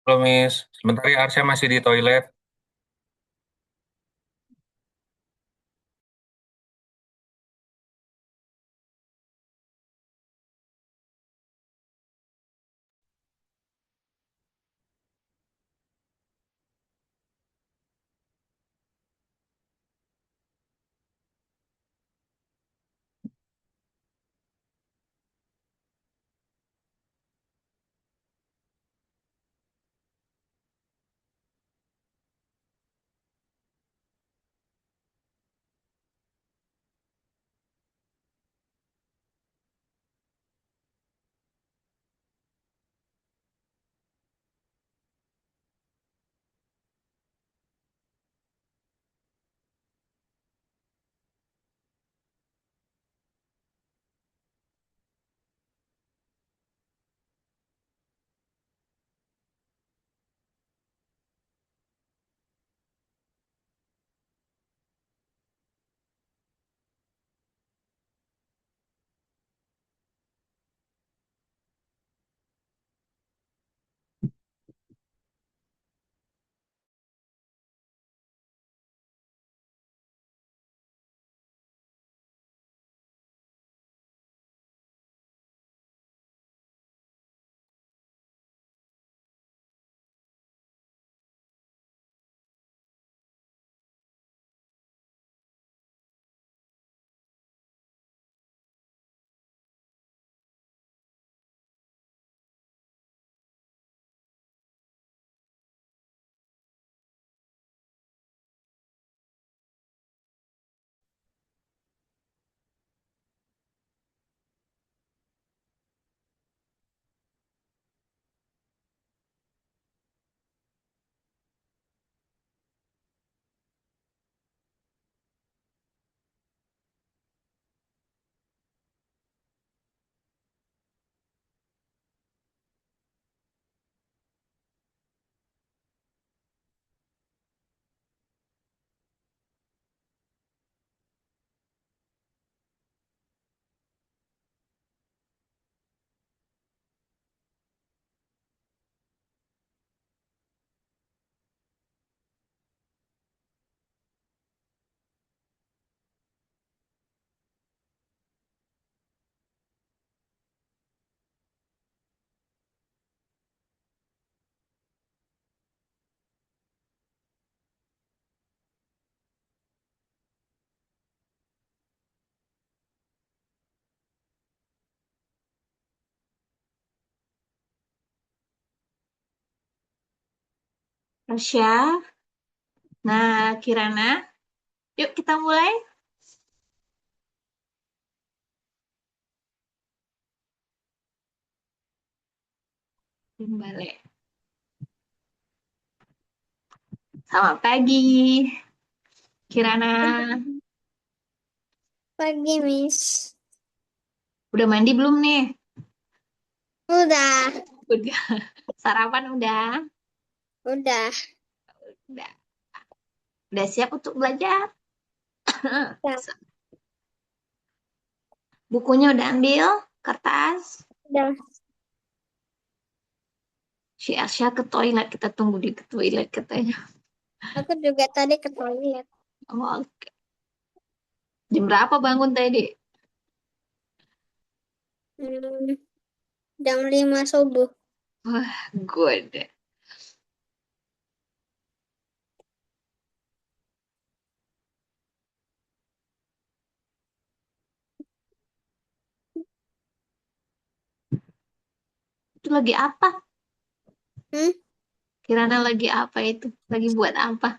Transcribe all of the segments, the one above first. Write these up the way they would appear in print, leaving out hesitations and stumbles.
Halo Miss, sebentar ya Arsya masih di toilet. Rasya, nah Kirana, yuk kita mulai. Balik. Selamat pagi, Kirana. Pagi, Miss. Udah mandi belum nih? Udah, Udah. Sarapan udah? udah. Udah. Udah siap untuk belajar? Ya, Bukunya udah ambil? Kertas? udah. Si Arsya ke toilet, kita tunggu di ke toilet katanya. Aku juga tadi ke toilet. Oh, oke. Jam berapa bangun tadi? Hmm, jam 5 subuh. Wah, good. Itu lagi apa? Hmm? Kirana lagi apa itu? Lagi buat apa?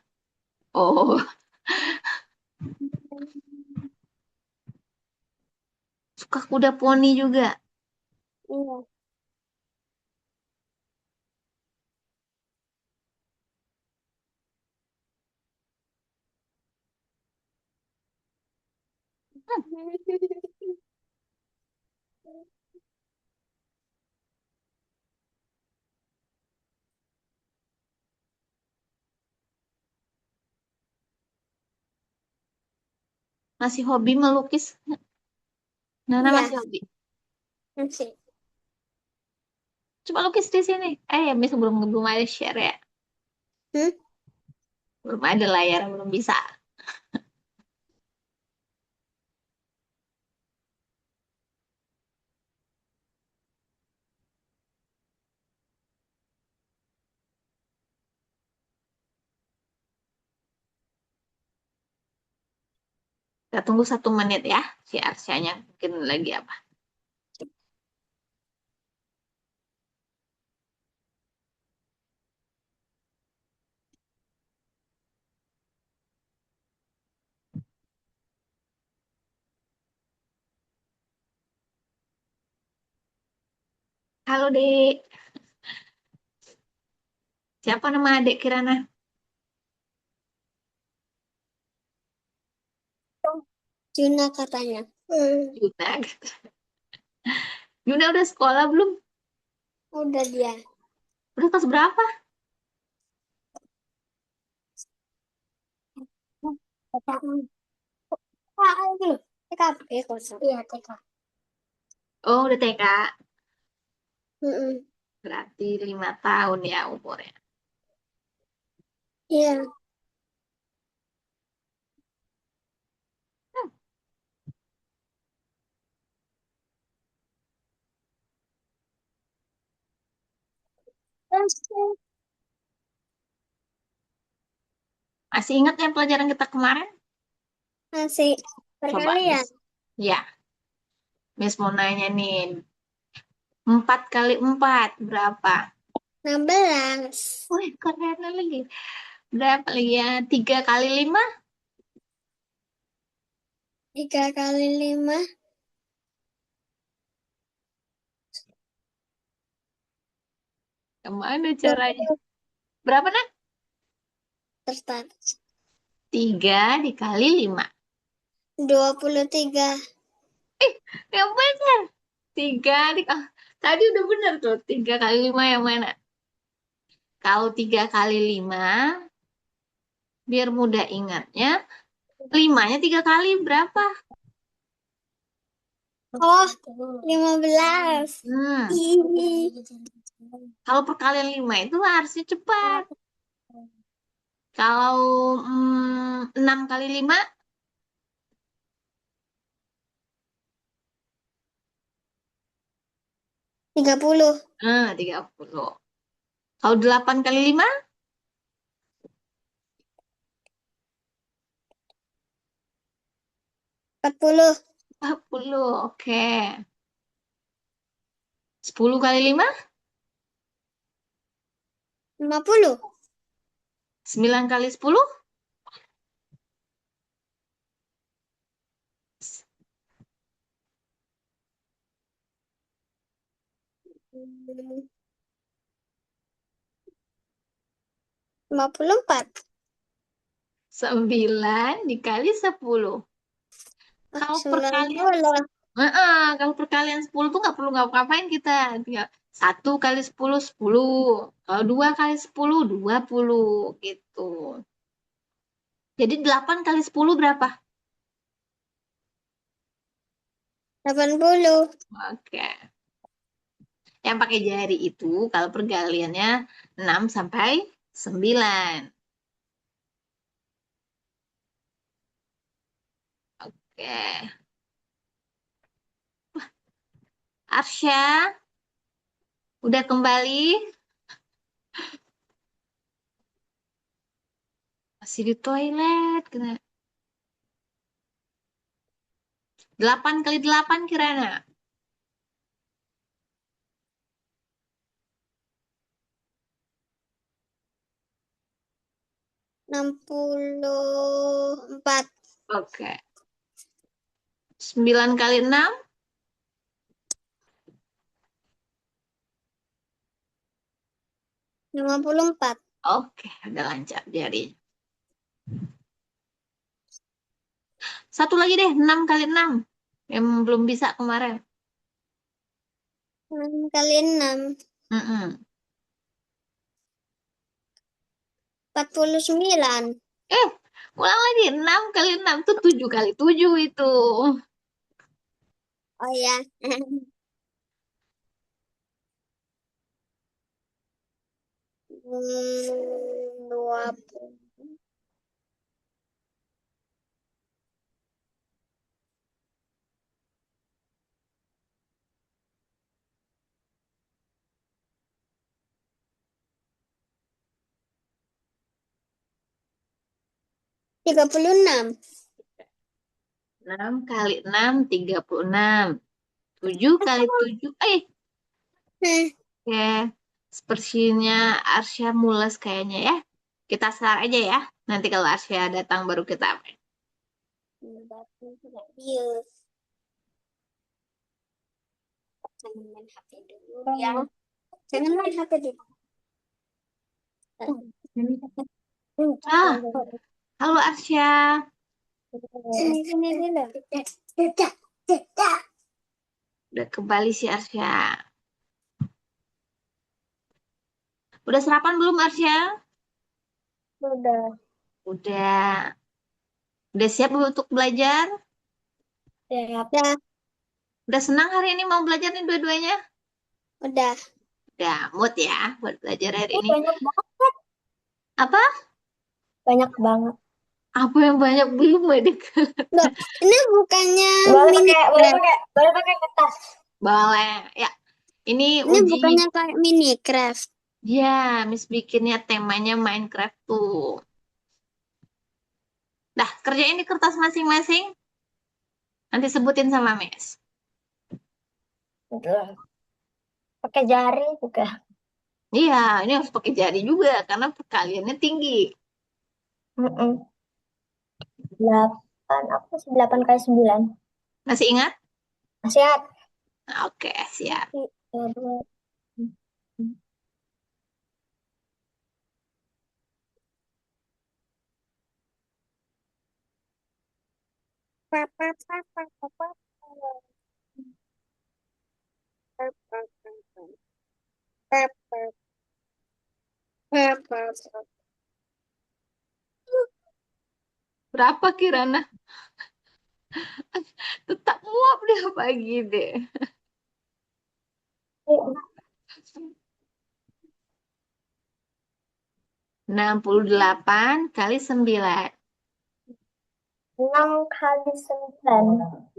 Oh, suka kuda poni juga. Iya. Hmm, masih hobi melukis? Nana Iya, masih hobi. masih. Coba lukis di sini. Miss belum belum ada share ya. Hmm? Belum ada layar, belum bisa. Kita tunggu 1 menit ya. Si Arsyanya mungkin lagi apa? Halo Dek. Siapa nama adik Kirana? Juna katanya. Yuna. Yuna udah sekolah belum? Udah dia. Udah kelas berapa? Itu loh. TKP kosong. Iya, TK. Oh, udah TK. Mm-mm. Berarti 5 tahun ya umurnya. Iya. Hmm, Masih ingat yang pelajaran kita kemarin? Masih Coba, perkalian. Miss. Ya, Miss mau nanya nih. 4 kali 4 berapa? 16. Wih, keren lagi. Berapa lagi ya? 3 kali 5? 3 kali 5. Gimana dua caranya? puluh Berapa, nak? Terstart. 3 dikali 5. 23. Yang benar. Tadi udah benar tuh. 3 kali 5 yang mana? Kalau 3 kali 5, biar mudah ingatnya, limanya 3 kali berapa? Oh, 15. Hmm, Ih. kalau perkalian 5 itu harusnya cepat. Kalau 6 kali 5, 30. 30. Kalau 8 kali 5, 40. 40. Oke. 10 kali 5, 50. 9 kali 10, Hmm, 54. 9 dikali 10. Oh, Kalau perkalian 90. Kalau perkalian 10 tuh nggak perlu ngapa-ngapain kita. Tinggal 1 kali 10, 10. Kalau 2 kali 10, 20 gitu. Jadi 8 kali 10 berapa? 80. Oke. Yang pakai jari itu kalau perkaliannya 6 sampai 9. Oke. Arsya, udah kembali? Masih di toilet. 8 kali 8 Kirana. 64. Oke. 9 kali 6. 54. Oke, udah lancar jari. Satu lagi deh, 6 kali 6. Yang belum bisa kemarin. 6 kali 6. Mm-mm. 49. Eh, ulang lagi. 6 kali 6 tuh 7 kali 7 itu. Oh ya. Dua puluh. 36. 6 kali 6, 36. 7 kali 7, Hmm. oke. Sepertinya Arsya mules kayaknya ya. Kita start aja ya. Nanti kalau Arsya datang baru kita apa? Iya. Jangan main HP dulu ya. Jangan main HP dulu. Ah, halo Arsya. Sini sini dulu. Tidak, tidak. Udah kembali si Arsya. Udah sarapan belum Arsya? Sudah. Udah. Udah siap untuk belajar? Ya, ya, Udah senang hari ini mau belajar nih dua-duanya? udah. Udah mood ya buat belajar hari Ini ini. banyak banget. Apa? Banyak banget. Apa yang banyak belum Wedik? Loh, ini bukannya mini craft. boleh pakai kertas. Boleh. Ya, ini Ini uji. bukannya kayak mini craft. Ya, Miss bikinnya temanya Minecraft tuh. Dah, kerjain di kertas masing-masing. Nanti sebutin sama Miss. Udah. Pakai jari juga. Iya, ini harus pakai jari juga karena perkaliannya tinggi. 8, apa sih 8 kali 9? Masih ingat? Siap. Oke, siap. 3, 2, Berapa Kirana? Tetap muap deh pagi deh. 68 kali 9. 6 kali 9.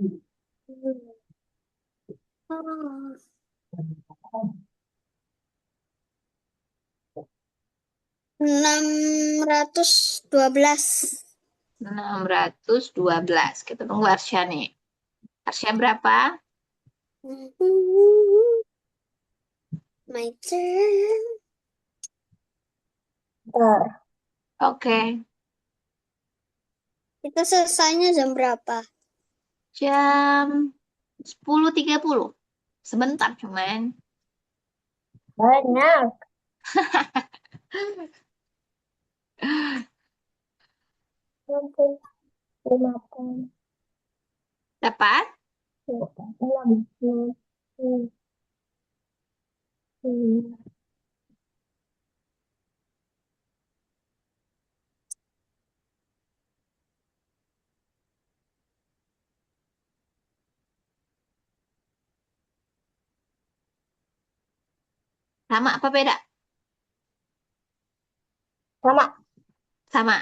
612. 612. Kita tunggu Arsya nih. Arsya berapa? My turn. Bentar. Oke. Kita selesainya jam berapa? Jam 10.30. Sebentar cuman. Banyak. 60, 50, Dapat? 60, 60. Sama apa beda? Sama. Sama.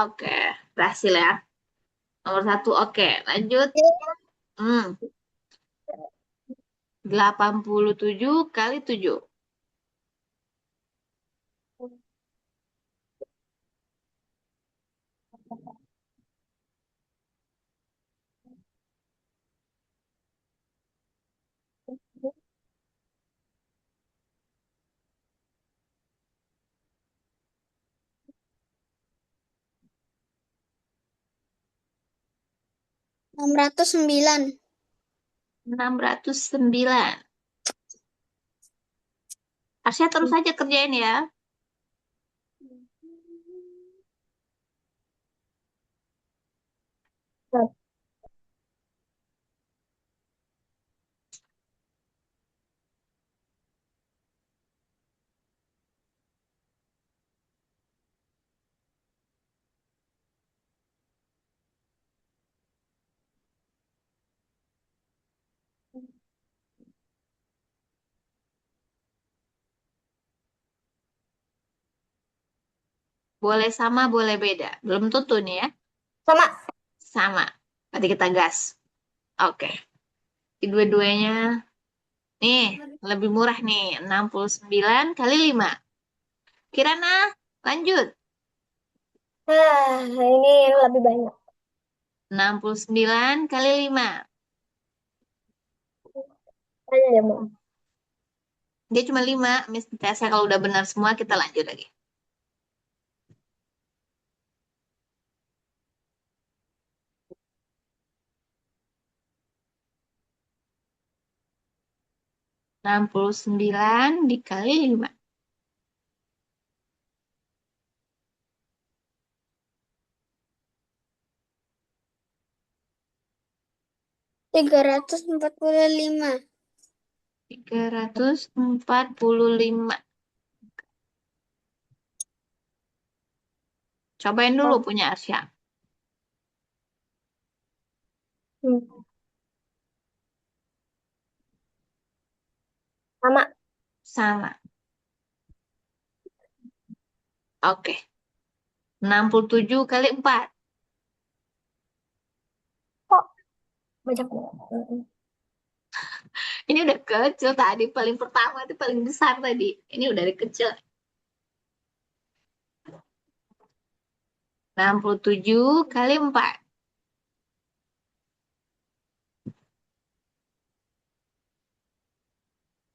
Oke. Berhasil ya. Nomor satu oke. Lanjut. Hmm. 87 kali 7. 609. 609. Arsya terus aja kerjain ya. Nah, Boleh sama, boleh beda. Belum tentu nih ya. Sama. Sama. Berarti kita gas. Oke. Dua-duanya. Nih, lebih murah nih. 69 kali 5. Kirana, lanjut. Ini yang lebih banyak. 69 kali 5. Tanya deh, Mom. Dia cuma 5. Miss Tasya kalau udah benar semua, kita lanjut lagi. Enam puluh sembilan dikali 5. 345. 345. Cobain dulu punya Arsya. Hmm. Sama. Sama. Oke. 67 kali 4. Kok banyak banget? Ini udah kecil tadi. Paling pertama itu paling besar tadi. Ini udah dari kecil. 67 kali 4.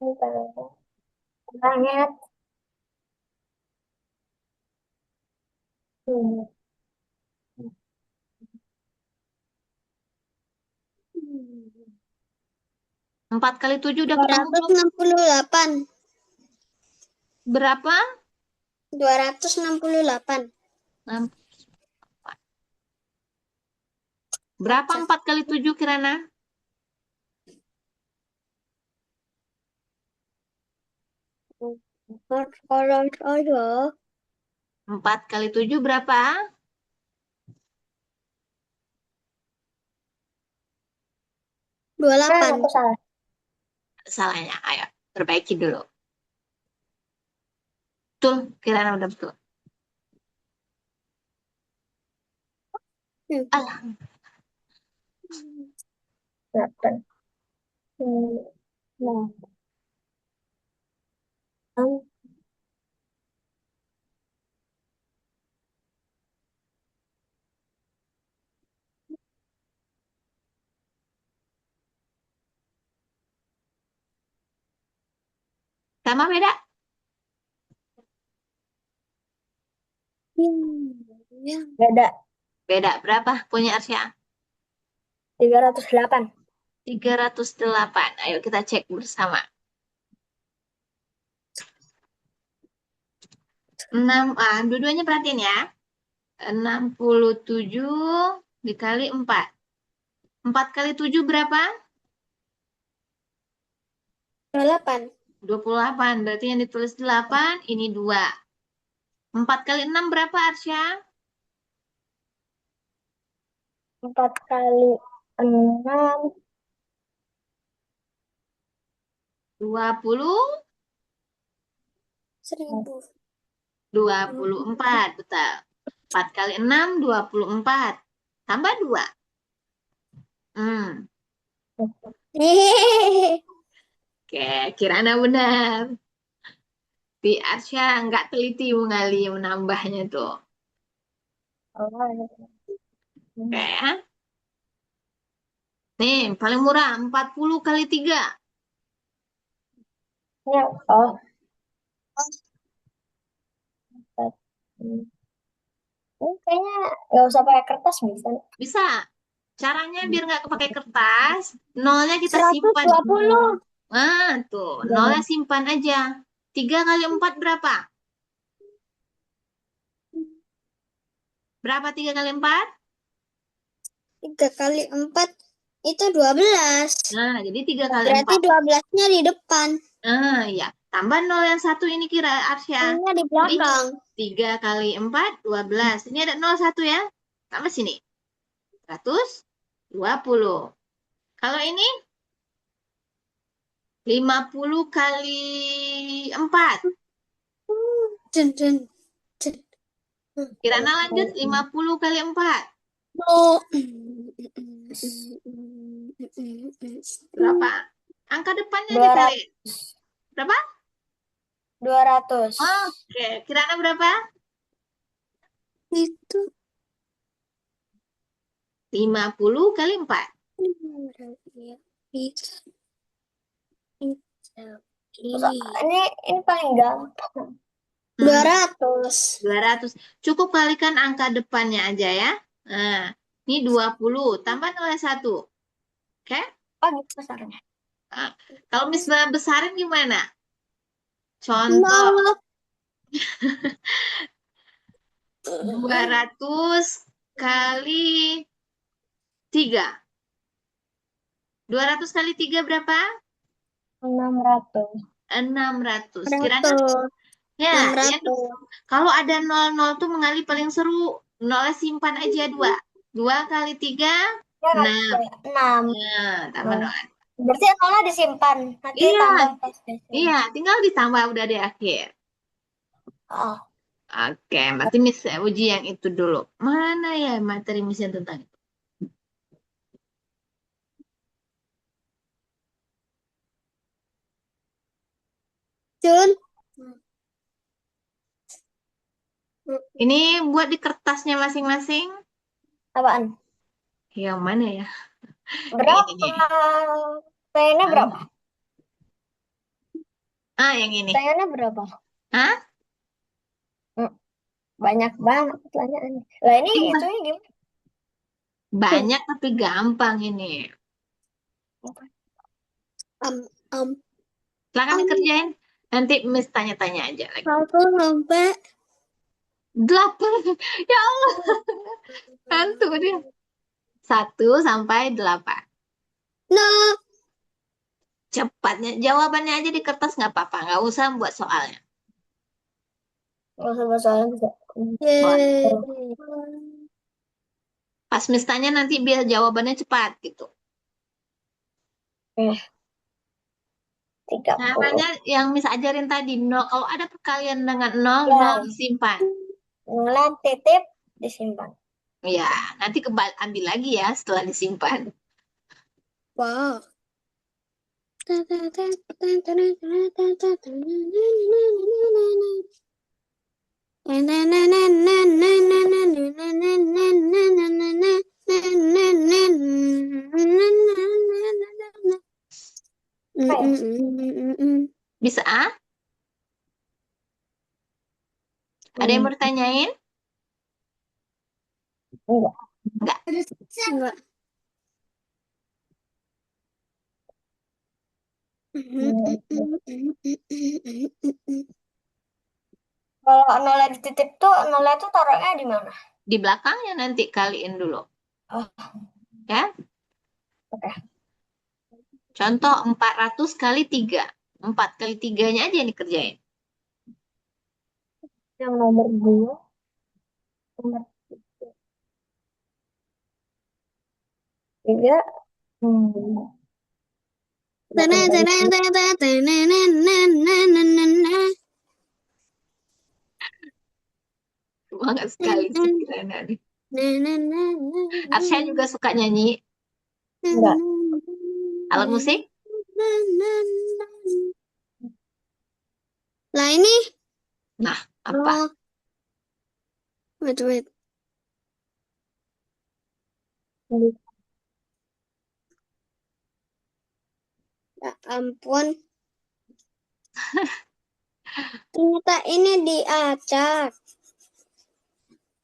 Ini banyak. Hmm. 4 kali 7 udah ketemu belum? 268. Berapa? 268. 6. Berapa 4 kali 7 Kirana? Kalau aja. 4 kali 7 berapa? 28. Aku salah. Salahnya. Ayo, perbaiki dulu. Betul, Kirana udah betul. Hmm. Alah, 8. Nah. sama beda? Ya. Beda. Beda. Berapa punya Arsya? 308. 308. Ayo kita cek bersama. 6, dua-duanya perhatiin ya. 67 dikali 4. 4 kali 7 berapa? 28. 28. Berarti yang ditulis 8, ini 2. 4 kali 6 berapa, Arsya? 4 kali 6. 20, 1000. 24. Betul. 4 kali 6, 24. Tambah 2. Hmm. Hehehe. Oke, Kirana benar. Di Arsya nggak teliti mengali menambahnya tuh. Oh, Oke ya. Nih, paling murah 40 kali 3. ini oh. 4. Ini kayaknya nggak usah pakai kertas bisa. Bisa. Caranya biar nggak kepakai kertas, nolnya kita simpan. 120. Nah, tuh, nolnya simpan aja. 3 kali 4 berapa? Berapa 3 kali 4? 3 kali 4 itu 12. Nah, jadi 3 kali Berarti 4. 12-nya di depan. Ya. Tambah nol yang satu ini kira Arsya. Ini di Jadi belakang. 3 kali 4, 12. Ini ada nol satu ya. Tambah sini. 120. Kalau ini 50 kali 4. Dun, dun, dun. Kirana lanjut 50 kali 4. Oh. Berapa? Angka depannya aja 200. kali. Berapa? 200. Oke, Kirana berapa? Itu 50 kali 4. ya. Bisa. Terus, Ini ini paling gampang. 200. 200. Cukup kalikan angka depannya aja ya. Nah, ini 20 tambah nilai 1. Oke? Oh, gitu besarnya. Nah, kalau misalnya besarin gimana? Contoh, Nol. 200 kali 3. 200 kali 3 berapa? 600. 600. Kiranya 600. ya, ya 600. kalau ada 00 tuh mengali paling seru. Nolnya simpan aja 2. 2 kali 3, Ya, 6. 6. Nah, tambah 0. Berarti nolnya disimpan. Nanti Iya, tambah pas biasanya. iya, tinggal ditambah udah di akhir. Oh, Oke, berarti Miss uji yang itu dulu. Mana ya materi Miss yang tentang itu? Jun. Ini buat di kertasnya masing-masing. apaan? Yang mana ya? Yang ini Berapa? nih. Sayangnya berapa? Yang ini. Sayangnya berapa? Hah? Hmm, Banyak banget pertanyaannya. Lah ini Iya. itunya gimana? Banyak tapi gampang ini. Am, am, Silahkan am. dikerjain. Nanti Miss tanya-tanya aja lagi. 1 sampai 8. Ya Allah, hantu dia. 1 sampai 8. nol. Cepatnya. Jawabannya aja di kertas nggak apa-apa. Nggak usah buat soalnya. Nggak usah soalnya juga. Yeay. Pas Miss tanya nanti biar jawabannya cepat gitu. Eh, Caranya 30. yang Miss ajarin tadi, nol. Kalau ada perkalian dengan nol, nol Ya, disimpan. nolnya titip disimpan. Ya, nanti ambil lagi ya setelah disimpan. Wow. Apa ya? Bisa ah? Ada yang mau ditanyain? Enggak. Enggak. Enggak. Kalau nolnya dititip tuh, nolnya tuh taruhnya di mana? Di belakangnya nanti kaliin dulu. Oh, Ya. oke. Contoh 400 kali 3. 4 kali 3-nya aja yang dikerjain. Yang nomor 2, nomor 3. Hmm. Semangat sekali sih Kirana nih. Arsya juga suka nyanyi Enggak. alat musik. Lah ini. Nah, apa? Oh, wait. Ya ampun. Ternyata ini diacak.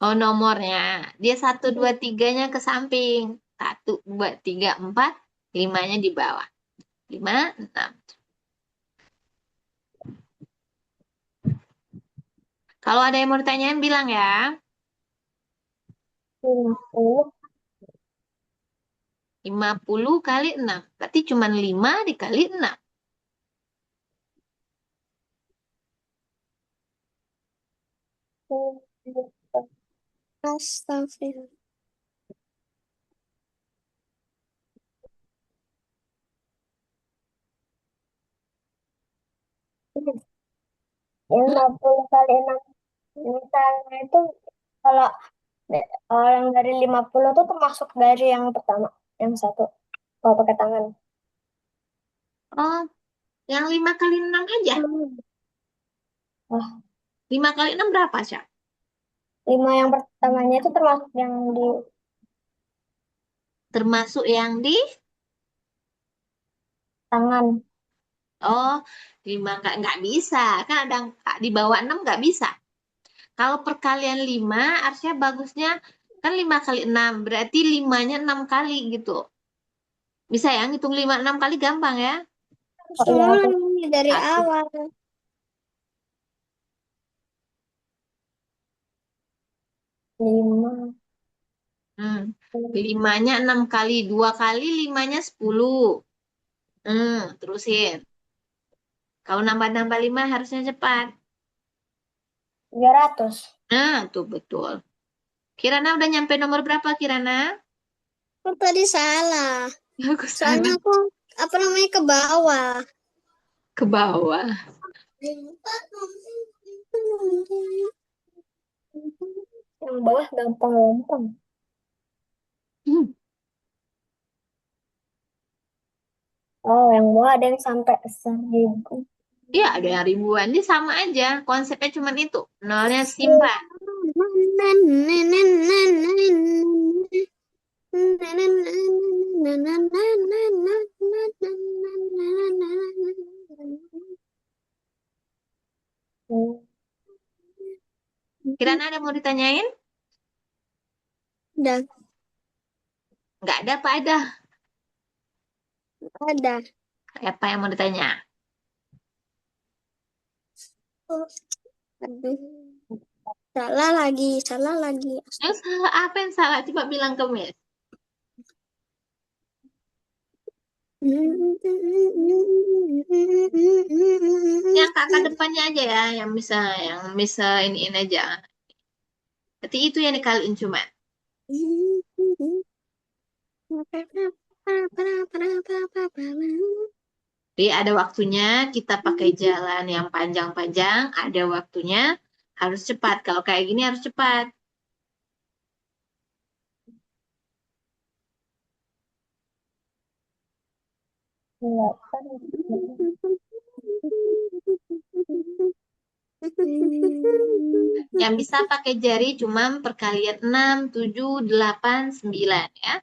Oh, nomornya. Dia 1, 2, 3-nya ke samping. 1, 2, 3, 4. 5-nya di bawah. 5, 6. Kalau ada yang mau ditanyain bilang ya. 50. 50 kali 6. Berarti cuma 5 dikali 6. Astagfirullah. Hmm? 50 kali 6 misalnya itu Kalau kalau yang dari 50 tuh termasuk dari yang pertama, yang satu. Kalau pakai tangan. Oh, yang 5 kali 6 aja. Wah, 5 kali 6 berapa, Syak? 5 yang pertamanya itu termasuk yang di Termasuk yang di, tangan. oh, 5 nggak bisa. Kan ada angka di bawah 6 nggak bisa. Kalau perkalian 5, harusnya bagusnya kan 5 kali 6. Berarti 5-nya 6 kali gitu. Bisa ya, ngitung 5, 6 kali gampang ya. Oh iya, aku Mulai dari Satu. awal. 5. Hmm. 5-nya 6 kali. 2 kali 5-nya 10. Terusin. Kalau nambah-nambah 5 harusnya cepat. 300. Nah, tuh betul. Kirana udah nyampe nomor berapa, Kirana? Aku tadi salah. Aku Soalnya salah. aku apa namanya ke bawah. Ke bawah. Yang bawah gampang-gampang. Hmm. Oh, yang bawah ada yang sampai 1.000. Iya, ada yang ribuan. Ini sama aja. Konsepnya cuma itu. Nolnya simpan. Hmm. Kirana ada mau ditanyain? Udah Nggak ada, apa ada? ada. Apa yang mau ditanya? Aduh, salah lagi, salah lagi. Yang salah apa yang salah? Coba bilang ke Miss. Yang kakak depannya aja ya, yang bisa iniin aja. Berarti itu yang dikaliin cuma. Jadi ada waktunya kita pakai jalan yang panjang-panjang, ada waktunya harus cepat. Kalau kayak gini harus cepat. Enggak kan. Yang bisa pakai jari cuma perkalian 6, 7, 8, 9 ya.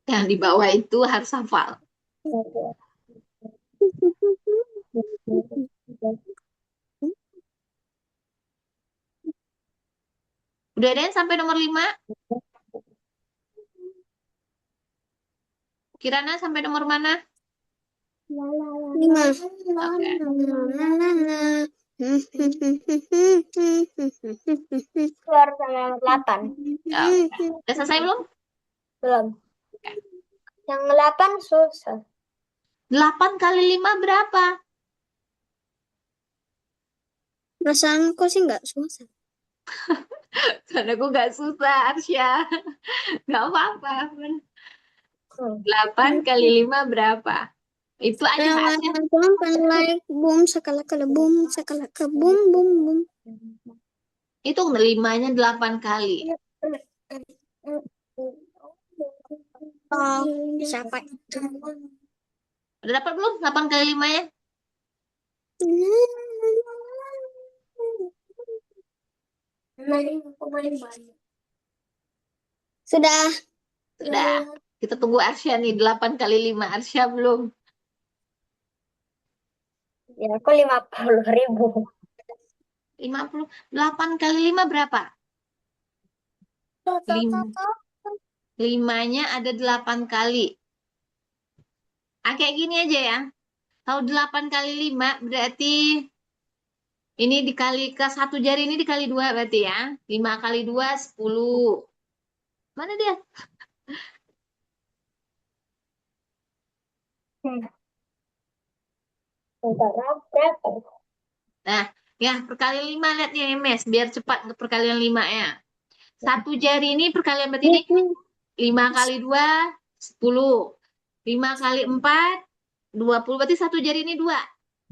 Yang di bawah itu harus hafal. Udah ada yang sampai nomor 5? Kirana sampai nomor mana? 5. Oke. Keluar sama yang 8. Ya, oke. Udah selesai belum? Belum. Yang 8 susah. 8 kali 5 berapa? Perasaanku sih nggak susah. Karena aku gak susah, Arsya. Gak apa-apa. Hmm. 8 kali 5 berapa? Itu aja Arsya. Like boom sakala kala boom sakala ka boom boom boom. Itu 5-nya 8 kali. Oh, siapa? Udah dapat belum 8 kali 5-nya? Sudah. Sudah. Kita tunggu Arsya nih. 8 kali 5. Arsya belum. Ya, aku 50.000. 8 kali 5 berapa? 5-nya ada 8 kali. Kayak gini aja ya. Kalau 8 kali 5 berarti ini dikali ke satu jari ini dikali 2 berarti ya. 5 kali 2, 10. Mana dia? Berapa? Nah, ya perkalian 5 lihat nih MS. Biar cepat untuk perkalian 5 ya. Satu jari ini perkalian berarti ini 5 kali 2, 10. 5 kali 4, 20. Berarti satu jari ini 2.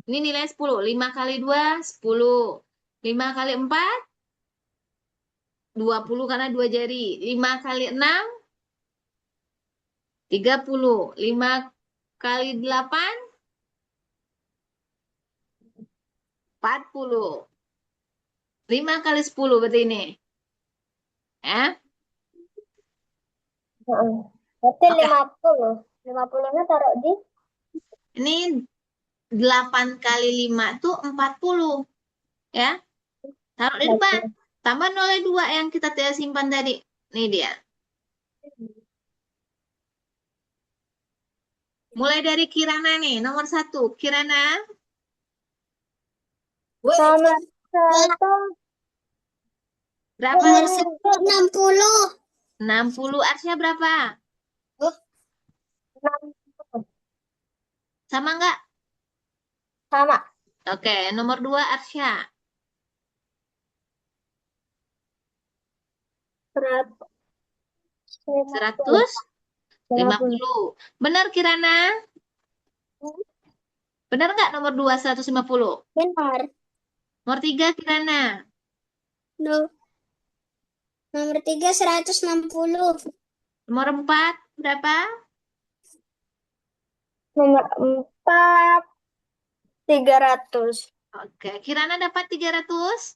Ini nilai 10. 5 kali 2, 10. 5 kali 4, 20 karena 2 jari. 5 kali 6, 30. 5 kali 8, 40. 5 kali 10 berarti ini. Ya. Heeh. Berarti Oke. 50. 50-nya taruh di Ini 8 kali 5 tuh 40. Ya. Taruh di depan. Tambah nolnya 2 yang kita tidak simpan tadi. Ini dia. Mulai dari Kirana nih. Nomor 1. Kirana. nomor satu. Berapa? Nomor 60. 60. Arsya berapa? 60. Sama nggak? Sama. Oke. Nomor 2 Arsya. 150. 150. Benar Kirana? Benar nggak nomor 2 150? Benar. Nomor 3 Kirana. No. Nomor 3 160. Nomor 4 berapa? Nomor 4 300. Oke. Kirana dapat 300.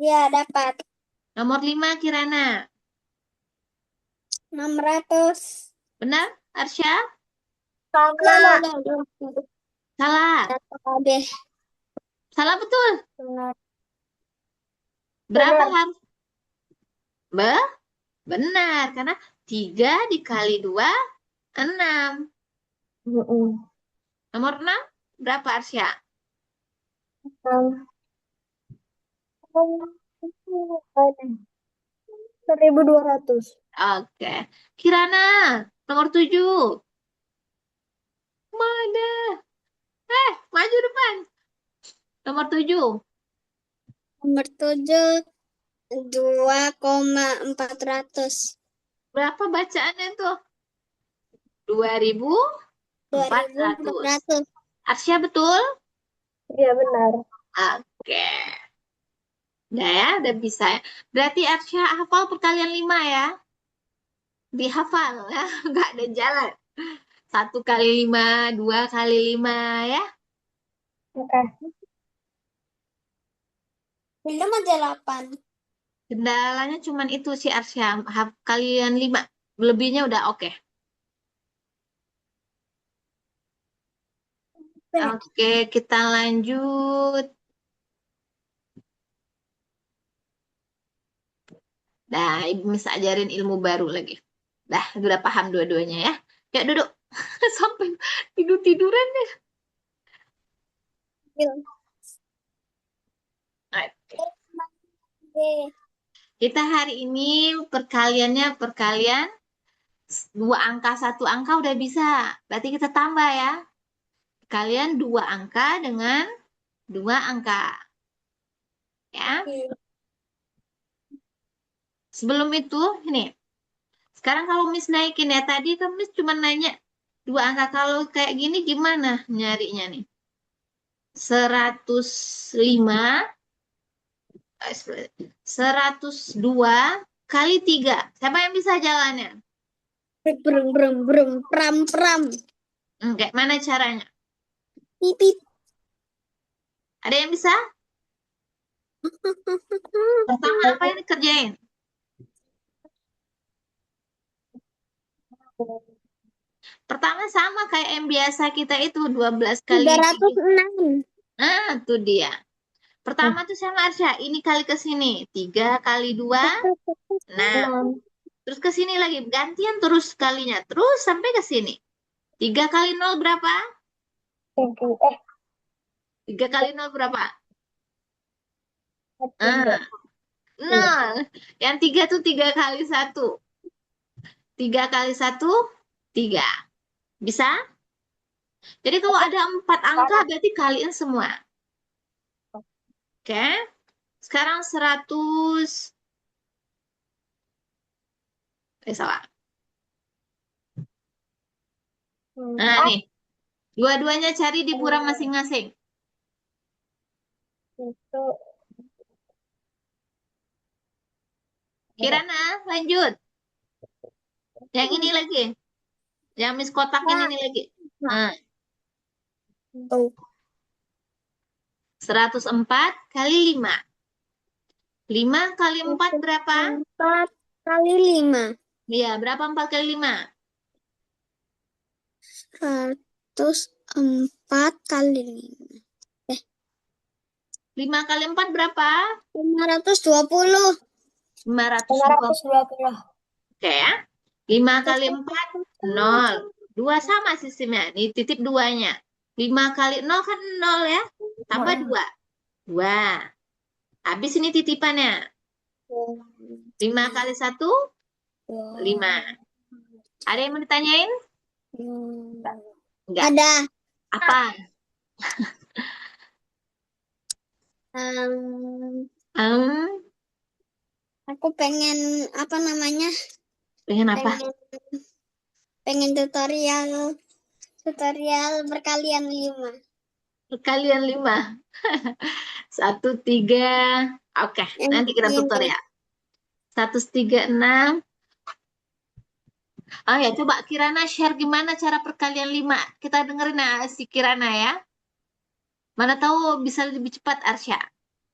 Ya, dapat. Nomor 5 Kirana. 600. Benar Arsya? Sama. Salah. Deh. Salah betul. Benar. Berapa Benar. harus? Benar. Karena 3 dikali 2, 6. Mm-mm. Nomor 6 berapa Arsya? 1200. Oke. Kirana. Nomor 7. Mana? Maju depan. Nomor 7. Nomor 7 2,400. Berapa bacaannya tuh? 2400. 2400. Arsya betul? Iya benar. Oke. Udah ya, udah bisa ya. Berarti Arsya hafal perkalian 5 ya. Dihafal ya, nggak ada jalan. 1 kali 5, 2 kali 5 ya. Oke. Belum aja 8. Kendalanya cuman itu sih Arsya. Kalian 5. Lebihnya udah oke. Oke, kita lanjut. Dah, Ibu bisa ajarin ilmu baru lagi. Dah, udah paham dua-duanya ya. Yuk duduk. Sampai tidur-tiduran deh. Oke. Kita hari ini perkaliannya perkalian 2 angka 1 angka udah bisa. Berarti kita tambah ya. Kalian 2 angka dengan 2 angka. Ya. Sebelum itu, ini. Sekarang kalau Miss naikin ya. Tadi kan Miss cuma nanya 2 angka. Kalau kayak gini gimana nyarinya nih? 105, 102 kali 3. Siapa yang bisa jalannya? Brem brem brem pram pram. Kayak mana caranya? Pipip. Ada yang bisa? Pertama apa yang dikerjain? Pertama sama kayak yang biasa kita itu 12 kali 7. 306. Nah, itu dia. Pertama tuh sama Arsya, ini kali ke sini. 3 kali 2, 6. 6. Terus ke sini lagi, gantian terus kalinya. Terus sampai ke sini. 3 kali 0 berapa? 3 kali 0 berapa? Ah, 0. Yang 3 tuh 3 kali 1. 3 kali 1, 3. Bisa? Jadi kalau ada 4 angka berarti kalian semua. Oke. Sekarang 100. Salah. Nah, nih. Dua-duanya cari di pura masing-masing. Itu Kirana, lanjut. Yang ini lagi. Yang Miss kotakin ini lagi. Nah, Tuh. 104 kali 5. 5 kali 4 berapa? 4 kali 5. Iya, berapa 4 kali 5? 104 kali 5. 5 kali 4 berapa? 520. 520. 520. Oke ya. 5 kali 4, 0. 2 sama sistemnya. Ini titip 2-nya. 5 kali 0 kan 0 ya. Tambah 2. 2. Habis ini titipannya. 5 kali 1, 5. Ada yang mau ditanyain? Enggak. Ada. Apa? Em, Hmm, aku pengen apa namanya? pengen apa? Pengen tutorial berkalian 5. Kalian 5. 1, 3. Oke, nanti kita tutorial. 1, 3, 6. Oh ya, coba Kirana share gimana cara perkalian 5. Kita dengerin ya si Kirana ya. Mana tahu bisa lebih cepat Arsya.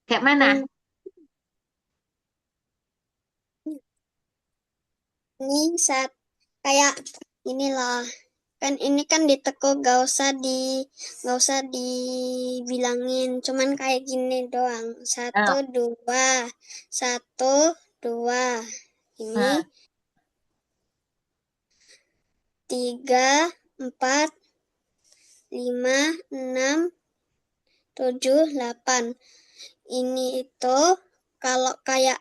Kayak mana? Ini saat kayak ini loh. Kan ini kan diteko gak usah dibilangin, cuman kayak gini doang. 1 2 1 2. Ini Nah, 3 4 5 6 7 8. Ini itu kalau kayak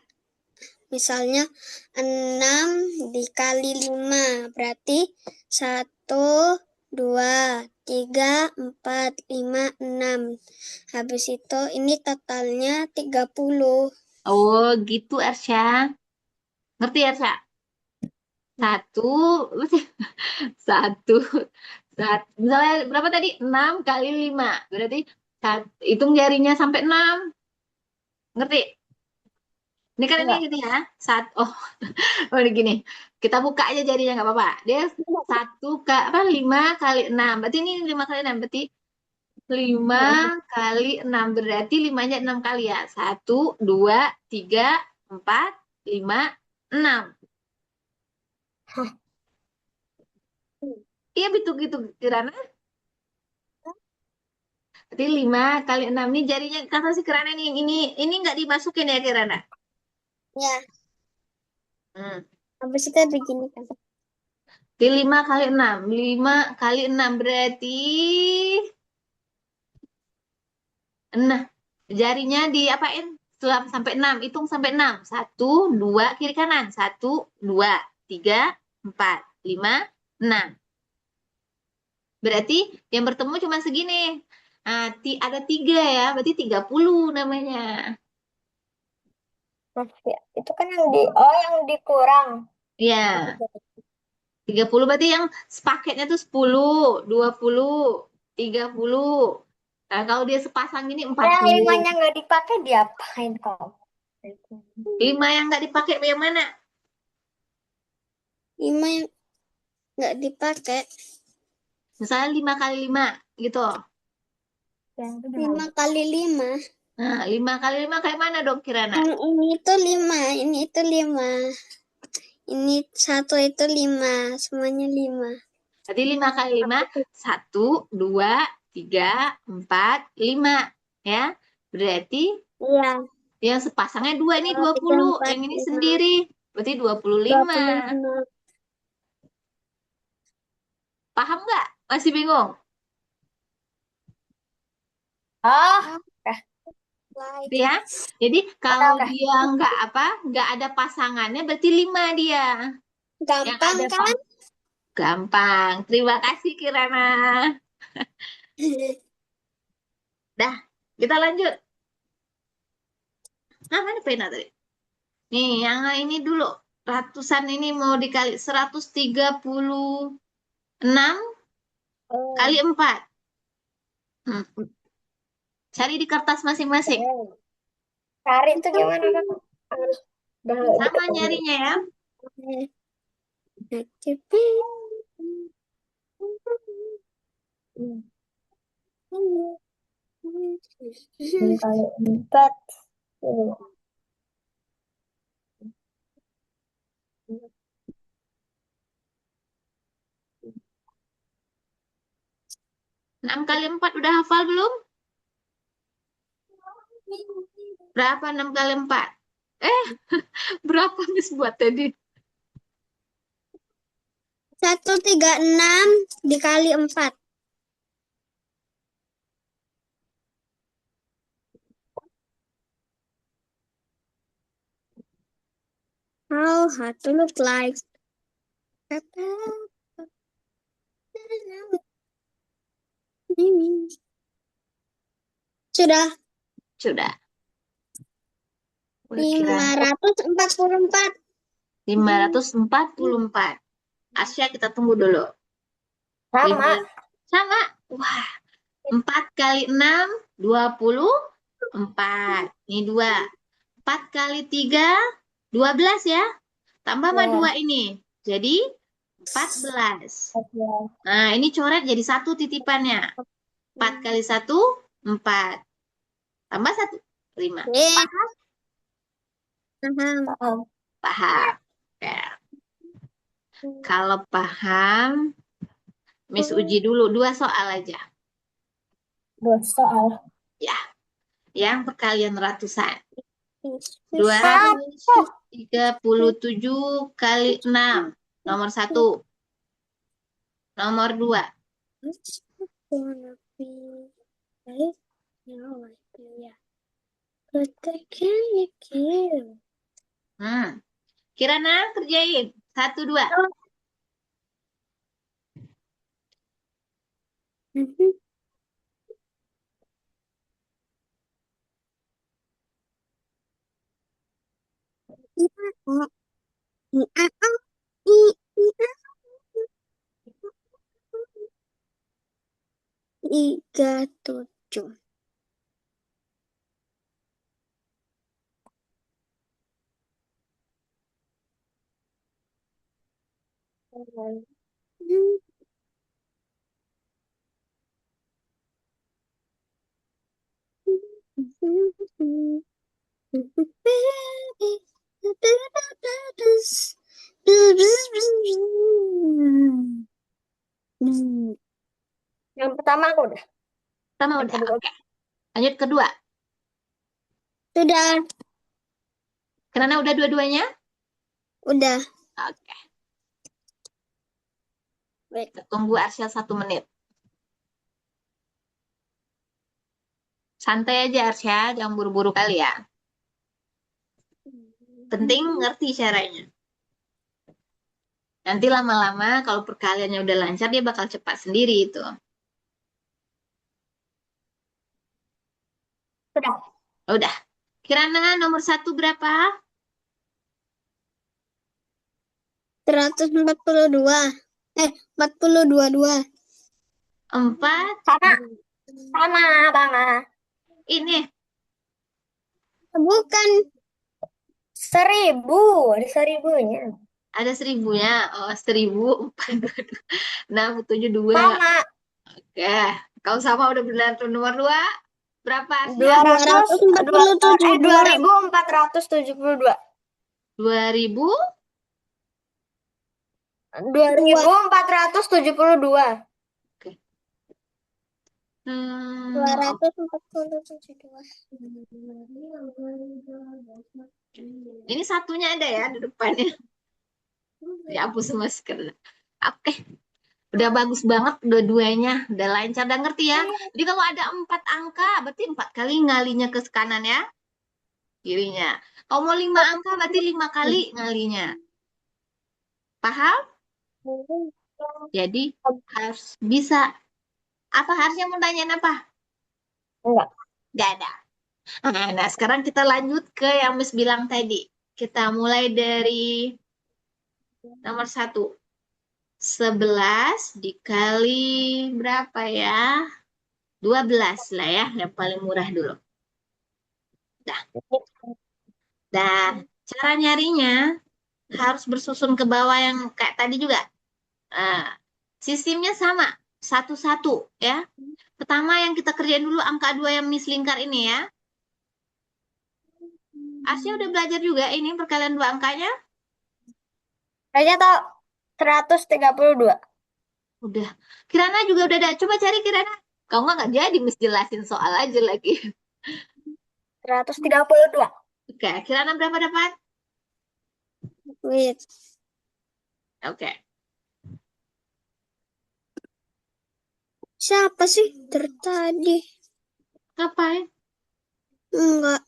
misalnya 6 dikali 5 berarti 1 2 3 4 5 6. Habis itu ini totalnya 30. oh gitu Arsya. Ngerti Arsya? 1, 1, 1. Misalnya berapa tadi? 6 kali 5. Berarti hitung jarinya sampai 6. Ngerti? Ini kan ini gini ya. Oh, oh ini gini. Kita buka aja jarinya nggak apa-apa. Dia 5 kali 6. Berarti ini 5 kali 6. Berarti 5 kali 6. Berarti 5-nya 6 kali ya. 1, 2, 3, 4, 5, 6. Iya betul gitu Kirana. Berarti 5 kali 6 ini jarinya kata si Kirana nih ini nggak dimasukin ya Kirana. Ya, Hmm. habis itu begini kan. Jadi 5 kali 6. 5 kali 6 berarti nah jarinya diapain? Sampai 6. Hitung sampai 6. 1, 2 kiri kanan. 1, 2, 3, 4, 5, 6. Berarti yang bertemu cuma segini. Nah, ada 3 ya. Berarti 30 namanya. Itu kan yang dikurang. Ya, 30 berarti yang sepaketnya tuh 10, 20, 30. Nah, kalau dia sepasang ini Yang 40. 5-nya nggak dipakai diapain kamu? 5 yang nggak dipakai yang mana? 5 yang nggak dipakai. Misalnya 5 kali 5 gitu. Yang itu 5 kali 5. Nah, 5 kali 5 kayak mana dong Kirana? Yang ini itu 5, ini itu 5. Ini 1 itu 5, semuanya 5. Berarti 5 kali 5, 1, 2, 3, 4, 5. Ya, berarti Iya, yang sepasangnya 2 ini 2, 3, 20. 4, Yang ini 5. sendiri. Berarti 25. 25. Paham nggak? Masih bingung? Oh, Gitu ya. Jadi kalau oke. dia nggak ada pasangannya berarti 5 dia. Yang Gampang ada kan? gampang. Terima kasih Kirana. Dah, kita lanjut. Nah, mana pena tadi? Nih, yang ini dulu. Ratusan ini mau dikali 136 kali 4. Cari di kertas masing-masing. Cari itu gimana kan? Udah Sama deket lagi. nyarinya ya. Ini kali 4. 6 kali 4 udah hafal belum? Berapa 6 kali 4? Berapa Miss buat tadi? 136 dikali 4. How to look like. Sudah Sudah. Kira 544. 544. Asya kita tunggu dulu. Sama. Sama. Wah, 4 kali 6, 24. Ini 2. 4 kali 3, 12 ya. Tambah sama Ya. 2 ini. Jadi 14. Oke. Nah, ini coret jadi 1 titipannya. 4 kali 1, 4. Tambah 1, 5. Paham? Paham. Paham. Ya. Kalau paham, Miss uji dulu 2 soal aja. 2 soal. Ya, yang perkalian ratusan. 237 237 kali 6. Nomor 1. Nomor 2. Kirana kerjain. 1, 2. Tiga tujuh. Yang pertama aku udah. Pertama Yang udah. kedua. Oke. Lanjut kedua. Sudah, Kirana udah dua-duanya? udah. Oke. Baik. Kita tunggu Arsyil 1 menit. Santai aja Arsya, jangan buru-buru kali ya. Penting ngerti caranya. Nanti lama-lama kalau perkaliannya udah lancar, dia bakal cepat sendiri itu. Sudah. Udah. Kirana nomor 1 berapa? 142. 42. 4. Sama. Sama. Ini. Bukan. 1000. Ada 1000-nya. Ada 1000-nya. Oh, 1000. 4, 6, 7, 2. Sama. Oke. Kau sama udah benar tuh. Nomor 2. Berapa Arsya? 2472. 2000. 2472. Hmm, 247. ini satunya ada ya di depannya. Dihapus masker. Oke. Udah bagus banget dua-duanya. Udah lancar, udah ngerti ya. Jadi kalau ada 4 angka, berarti 4 kali ngalinya ke kanan ya. Kirinya. Kalau mau 5 angka, berarti 5 kali ngalinya. Paham? Jadi harus bisa. Apa harusnya mau tanyain apa? Enggak. Gak ada. Nah, sekarang kita lanjut ke yang Miss bilang tadi. Kita mulai dari nomor 1. 11 dikali berapa ya? 12 lah ya, yang paling murah dulu. Dah. Cara nyarinya harus bersusun ke bawah yang kayak tadi juga. Nah, sistemnya sama, satu-satu ya. Pertama yang kita kerjain dulu angka 2 yang Miss Lingkar ini ya. Asya udah belajar juga ini perkalian dua angkanya? Kayaknya tahu 132. Udah. Kirana juga udah ada. Coba cari Kirana. Kau nggak jadi Miss jelasin soal aja lagi. 132. Oke, Kirana berapa dapat? Wait. Oke. Siapa sih dari tadi? Ngapain? Enggak.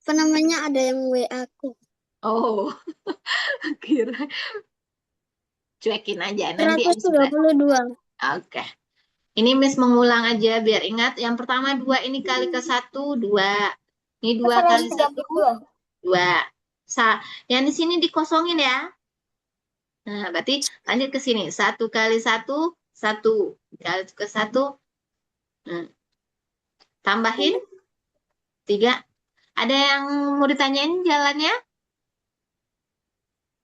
Apa namanya, ada yang WA aku. Oh, kira cuekin aja nanti habis beres. 132. Oke. Ini Miss mengulang aja biar ingat. Yang pertama 2 ini kali ke 1, 2. Ini 2 kali 1, 132. 2. Yang di sini dikosongin ya. Nah, berarti lanjut ke sini. 1 kali 1, 1. Kali ke 1. Tambahin 3. Ada yang mau ditanyain jalannya?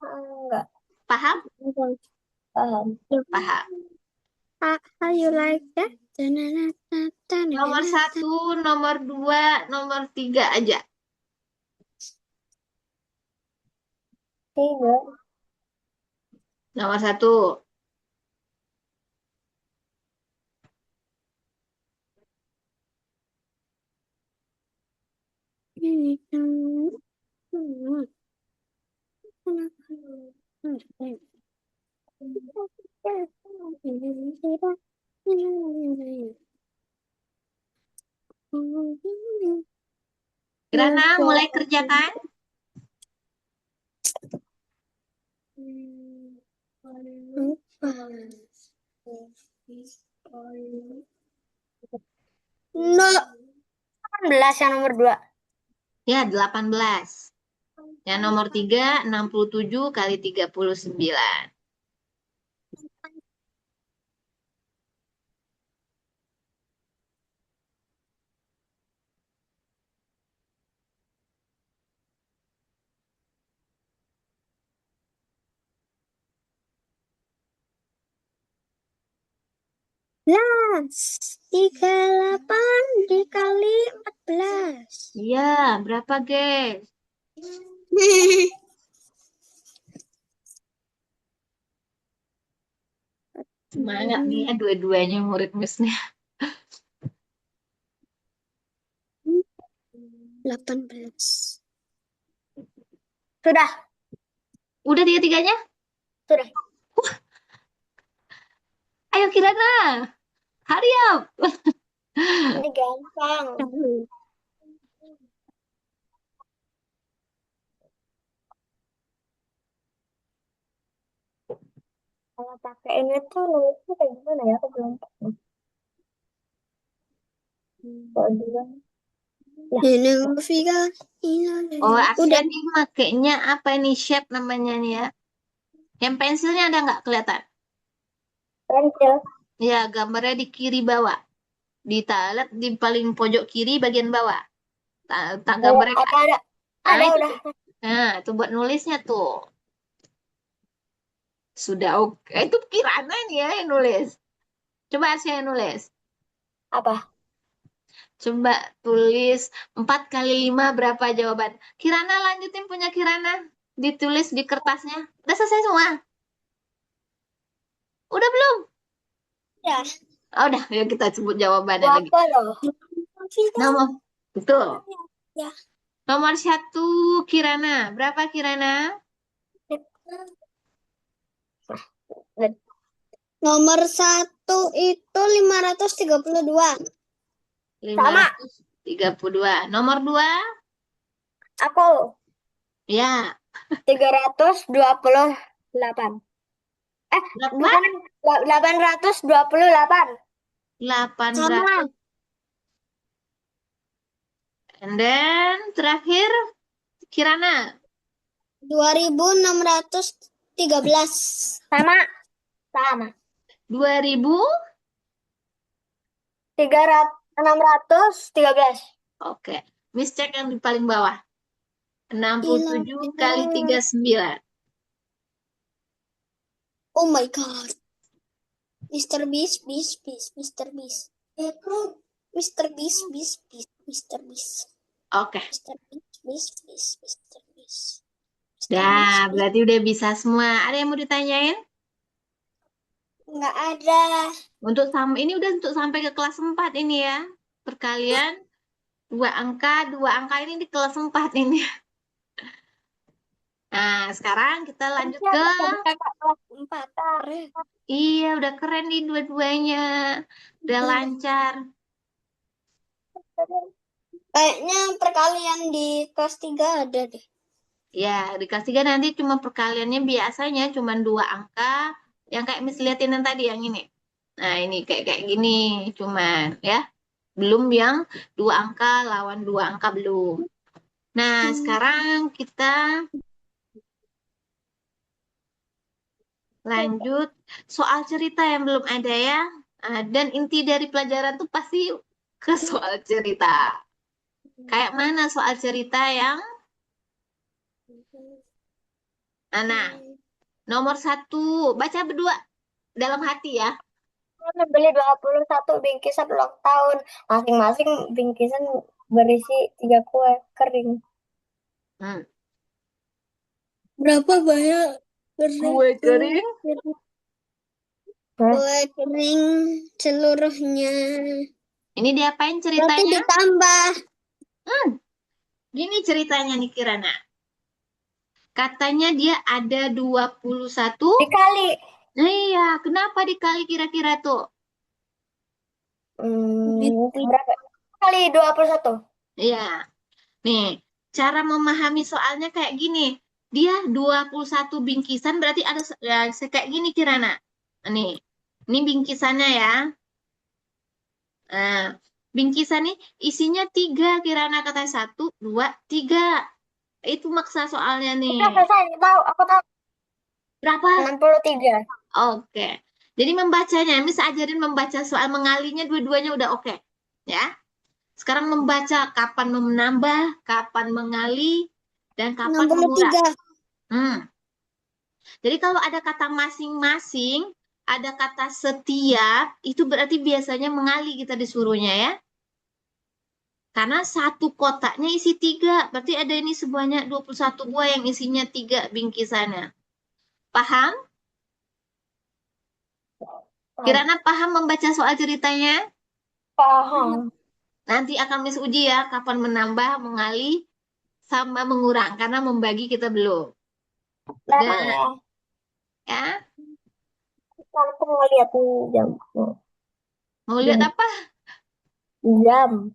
Enggak Paham? paham. Paham. How you like that? Nomor 1, nomor 2, nomor 3 aja. 3. Nomor 1. Kirana mulai kerjakan. No. 18 yang nomor 2. Ya, 18. Yang nomor 3, 67 kali 39. Belas. 38 dikali 14. Iya, berapa, guys? Semangat nih ya dua-duanya murid Miss nih. 18. Sudah. Udah tiga-tiganya? Sudah. Ayo Kirana. Hurry up. Ini gampang. Kalau pakai ini tuh nulisnya kayak gimana ya? Aku belum tahu. Kalau dulu. Ini Vika. Oh, Udah. Aksya nih makainya apa ini shape namanya nih ya? Yang pensilnya ada nggak kelihatan? Pensil. Ya, gambarnya di kiri bawah. Lihat di paling pojok kiri bagian bawah. Tak gambarnya. Ada. Nah, Ada itu udah. tuh. Nah, itu buat nulisnya tuh. Sudah oke. Itu Kirana nih ya yang nulis. Coba Arsya yang nulis. Apa? Coba tulis 4 kali 5 berapa jawaban. Kirana lanjutin punya Kirana. Ditulis di kertasnya. Udah selesai semua? Udah belum? Ya. Oh, udah, ya kita sebut jawabannya lagi. Apa loh? Nomor, betul. Ya. Nomor 1 Kirana. Berapa Kirana? Nomor 1 itu 532. 532. Nomor 2? Aku Ya. 328. Berapa? Bukan 828. 800. And then terakhir Kirana. 2613. Sama. Sama. 2000. 613. Oke. Miss cek yang di paling bawah. Hilang 67 kali 39. Oh my god. Mr. Beast, Beast, Beast, Mr. Beast. Mr. Beast, Beast, Beast, Mr. Beast. Oke. Mr. Beast, Beast, Beast, Mr. Beast. Mr. Beast, Dah, Beast. berarti udah bisa semua. Ada yang mau ditanyain? Nggak ada. Ini udah untuk sampai ke kelas 4 ini ya. Perkalian dua angka ini di kelas 4 ini. Nah, sekarang kita lanjut ke Kelas 4. iya, udah keren nih dua-duanya. Udah lancar. Kayaknya perkalian di kelas 3 ada deh. Ya, di kelas 3 nanti cuma perkaliannya biasanya cuma dua angka yang kayak Miss liatin yang tadi yang ini. Nah, ini kayak kayak gini cuman ya. Belum yang dua angka lawan dua angka belum. Nah, sekarang kita lanjut soal cerita yang belum ada ya. Dan inti dari pelajaran tuh pasti ke soal cerita. Kayak mana soal cerita yang nah, nomor 1 baca berdua dalam hati ya. Beli 21 bingkisan ulang tahun. Masing-masing bingkisan berisi 3 kue kering. Hmm. Berapa banyak Kue kering. kue kering seluruhnya? Ini diapain Berarti ceritanya? ditambah. Gini ceritanya nih Kirana. Katanya dia ada 21. Dikali. Nah, iya, kenapa dikali kira-kira tuh? Berapa? Kali 21. Iya. Nih, cara memahami soalnya kayak gini. Dia 21 bingkisan berarti ada ya, kayak gini Kirana. Nih, ini bingkisannya ya. Nah, bingkisan nih isinya 3 Kirana kata 1, 2, 3. Itu maksa soalnya nih. Udah selesai, aku tahu. Berapa? 63. Oke. Jadi membacanya, Miss ajarin membaca soal mengalinya dua-duanya udah oke. Ya. Sekarang membaca kapan menambah, kapan mengali, dan kapan mengurang. 63. Jadi kalau ada kata masing-masing, ada kata setiap, itu berarti biasanya mengali kita disuruhnya ya. Karena satu kotaknya isi 3, berarti ada ini sebanyak 21 buah yang isinya 3 bingkisannya. Paham? Kirana paham membaca soal ceritanya? Paham. Nanti akan Miss uji ya, kapan menambah, mengali, sama mengurang. Karena membagi kita belum. Larang Dan, ya. ya, Aku mau lihat nih jam. mau lihat apa? Jam.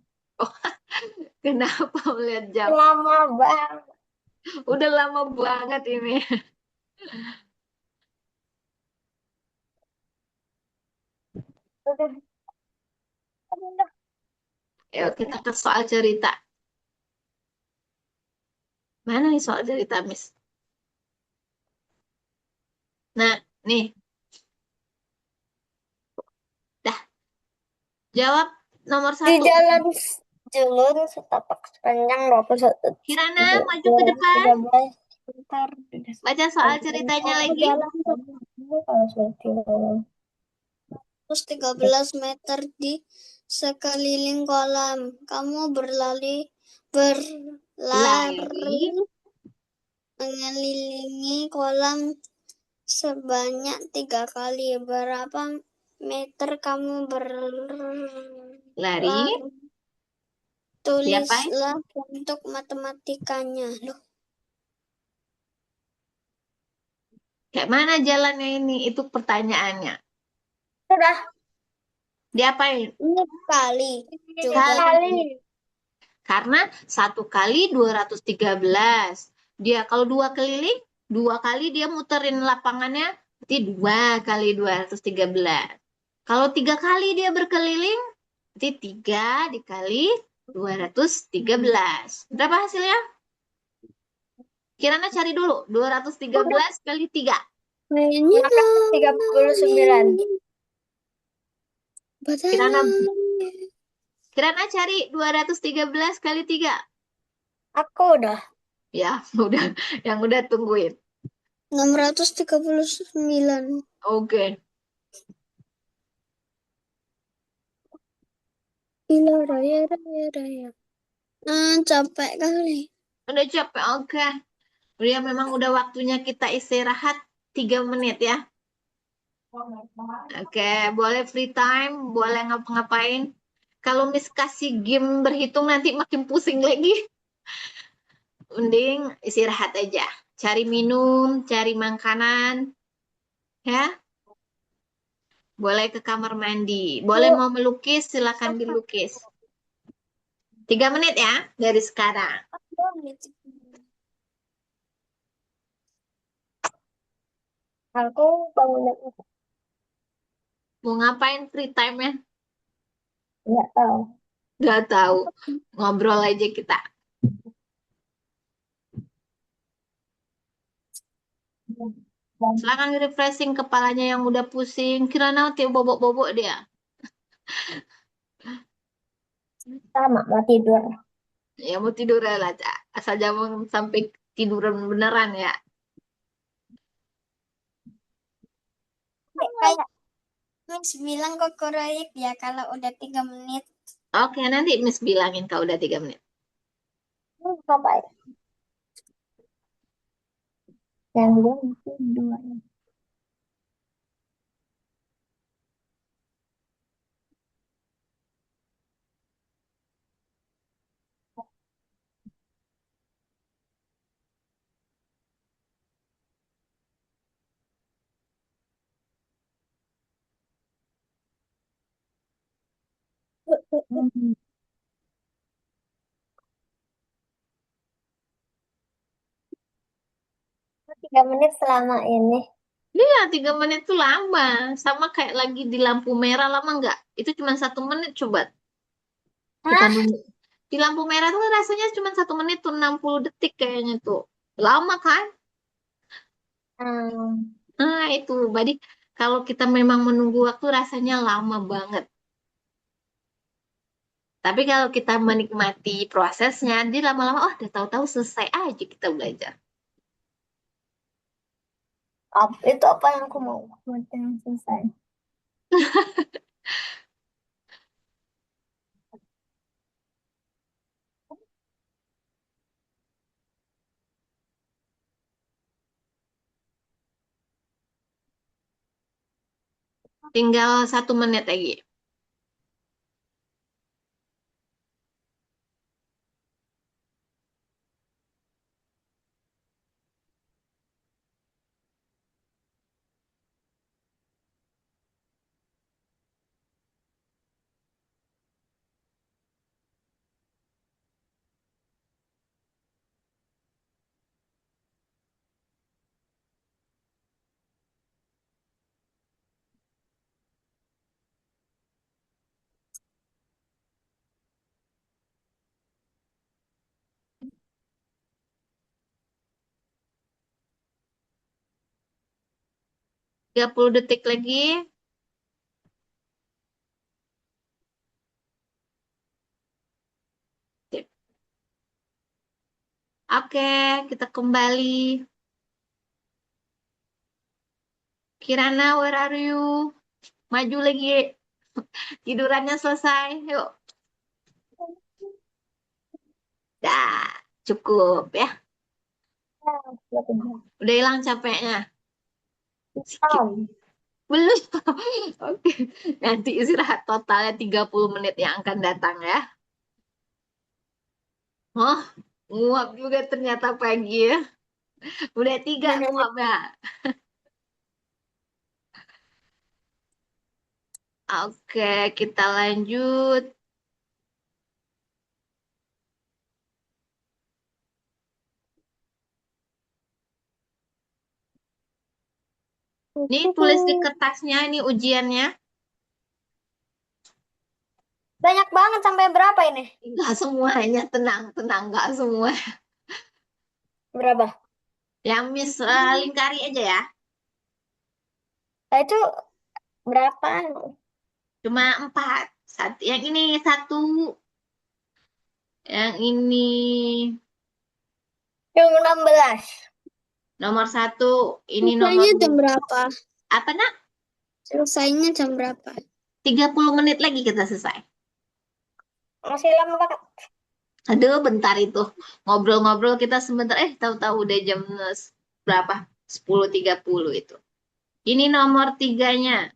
Kenapa melihat jam? Lama banget. Udah lama banget ini. Udah. Yuk kita ke soal cerita. Mana nih soal cerita, Miss? Nah, nih. Dah. Jawab nomor Di 1. jalan Julun setapak sepanjang 21 Kirana, maju ke depan. 13 sebentar. Baca soal ceritanya lagi. Jalan kalau sudah jalan. 13 meter di sekeliling kolam. Kamu berlari Lari. mengelilingi kolam sebanyak 3 kali. Berapa meter kamu Lari. Tulislah untuk matematikanya. Loh, Kayak mana jalannya ini? Itu pertanyaannya. Sudah Diapain? ini kali. Coba Kali. Karena 1 kali 213. Dia kalau 2 keliling, 2 kali dia muterin lapangannya, berarti 2 kali 213. Kalau 3 kali dia berkeliling, berarti 3 dikali 213. Berapa hasilnya? Kirana cari dulu. 213 kali 3. kayaknya 39. Kirana, Kirana cari 213 kali 3. Aku udah. Ya, udah yang udah tungguin. 639. Oke. Gila, raya, raya, raya. Capek kali. Udah capek. Oke. Udah memang udah waktunya kita istirahat 3 menit ya. Oke, boleh free time, boleh ngapa-ngapain. Kalau Miss kasih game berhitung nanti makin pusing lagi. Mending istirahat aja. Cari minum, cari makanan, ya. Boleh ke kamar mandi. Boleh mau melukis, silakan dilukis. 3 menit ya dari sekarang. Aku bangun Mau ngapain free time-nya? nggak tahu. Gak tahu. Ngobrol aja kita. Dan Silakan refreshing kepalanya yang udah pusing. Kira nanti bobok-bobok dia. sama mau tidur. Ya mau tidur lah, Cak. Asal jangan sampai tiduran beneran ya. Kayak Miss bilang kok proyek ya kalau udah 3 menit. Oke, nanti Miss bilangin kalau udah 3 menit. Sampai yang dia mungkin dua. Hmm. 3 menit selama ini. Iya, 3 menit tuh lama. Sama kayak lagi di lampu merah lama nggak? Itu cuma 1 menit coba. Kita Hah? nunggu. Di lampu merah tuh rasanya cuma 1 menit tuh 60 detik kayaknya tuh. Lama kan? Hmm. Nah, itu. Jadi kalau kita memang menunggu waktu rasanya lama banget. Tapi kalau kita menikmati prosesnya, di lama-lama, oh, udah tahu-tahu selesai aja kita belajar. Itu apa yang aku mau buat yang selesai. Tinggal 1 menit lagi. Tiga puluh detik lagi. Oke, kita kembali. Kirana, where are you? Maju lagi. Tidurannya selesai. Yuk. Dah, cukup ya. Udah hilang capeknya. Skip. Hitam. Belum. Oke. Nanti istirahat totalnya 30 menit yang akan datang ya. Oh, nguap juga ternyata pagi ya. Udah 3 nguap ya. Oke, kita lanjut. Nih tulis di kertasnya, ini ujiannya. Banyak banget sampai berapa ini? Enggak semuanya, tenang, tenang, enggak semua. Berapa? Yang Miss lingkari aja ya. Nah, itu berapa? Cuma 4. Yang ini 1, yang ini Yang 16. Nomor 1. Ini nomor Selesainya jam berapa? apa nak? Selesainya jam berapa? 30 menit lagi kita selesai. Masih lama banget. Aduh, bentar itu. Ngobrol-ngobrol kita sebentar. Tahu-tahu udah jam berapa? 10.30 itu. Ini nomor 3-nya.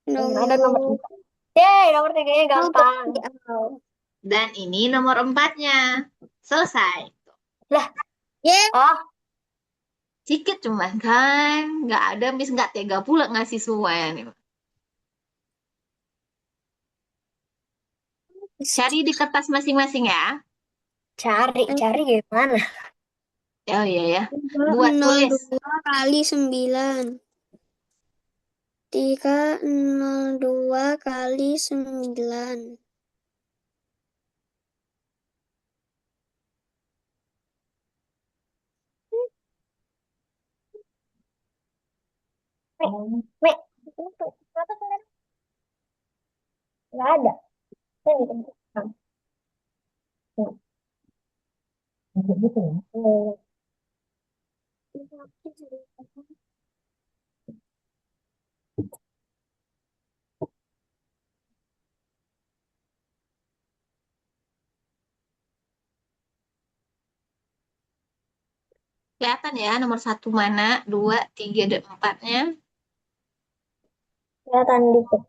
Ada nomor Nomor 4. Yeay, nomor 3-nya gampang. Dan ini nomor 4-nya. Selesai. Lah, Ya, oh, Sedikit cuman kan. Nggak ada, Miss nggak tega pula ngasih semua ya nih. Cari di kertas masing-masing ya. cari gimana? Oh iya ya. Buat tulis. 302 kali 9. 302 kali 9. Mek, kenapa kalian nggak ada? Ini kan. Gitu ya. Kelihatan ya nomor 1 mana, 2, 3, dan 4-nya. Kelihatan dikit.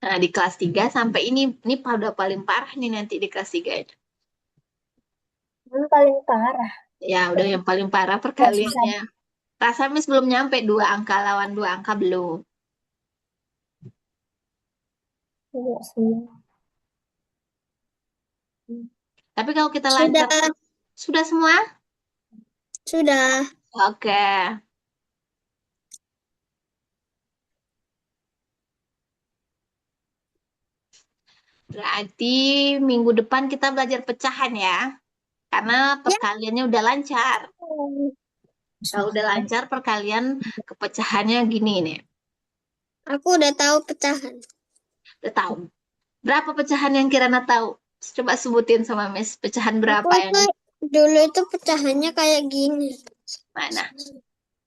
Nah, di kelas 3 sampai ini pada paling parah nih nanti di kelas 3 itu. Yang paling parah. Ya, udah yang paling parah Gak susah. perkaliannya. Rasa Miss belum nyampe 2 angka lawan 2 angka belum. Iya sih. Tapi kalau kita Sudah, lancar, sudah semua? sudah. Oke. Berarti minggu depan kita belajar pecahan ya. Karena Ya, perkaliannya udah lancar. Kalau udah lancar perkalian kepecahannya gini nih. aku udah tahu pecahan. Udah tahu. Berapa pecahan yang Kirana tahu? Coba sebutin sama Miss. Pecahan Aku berapa yang itu dulu itu pecahannya kayak gini. mana?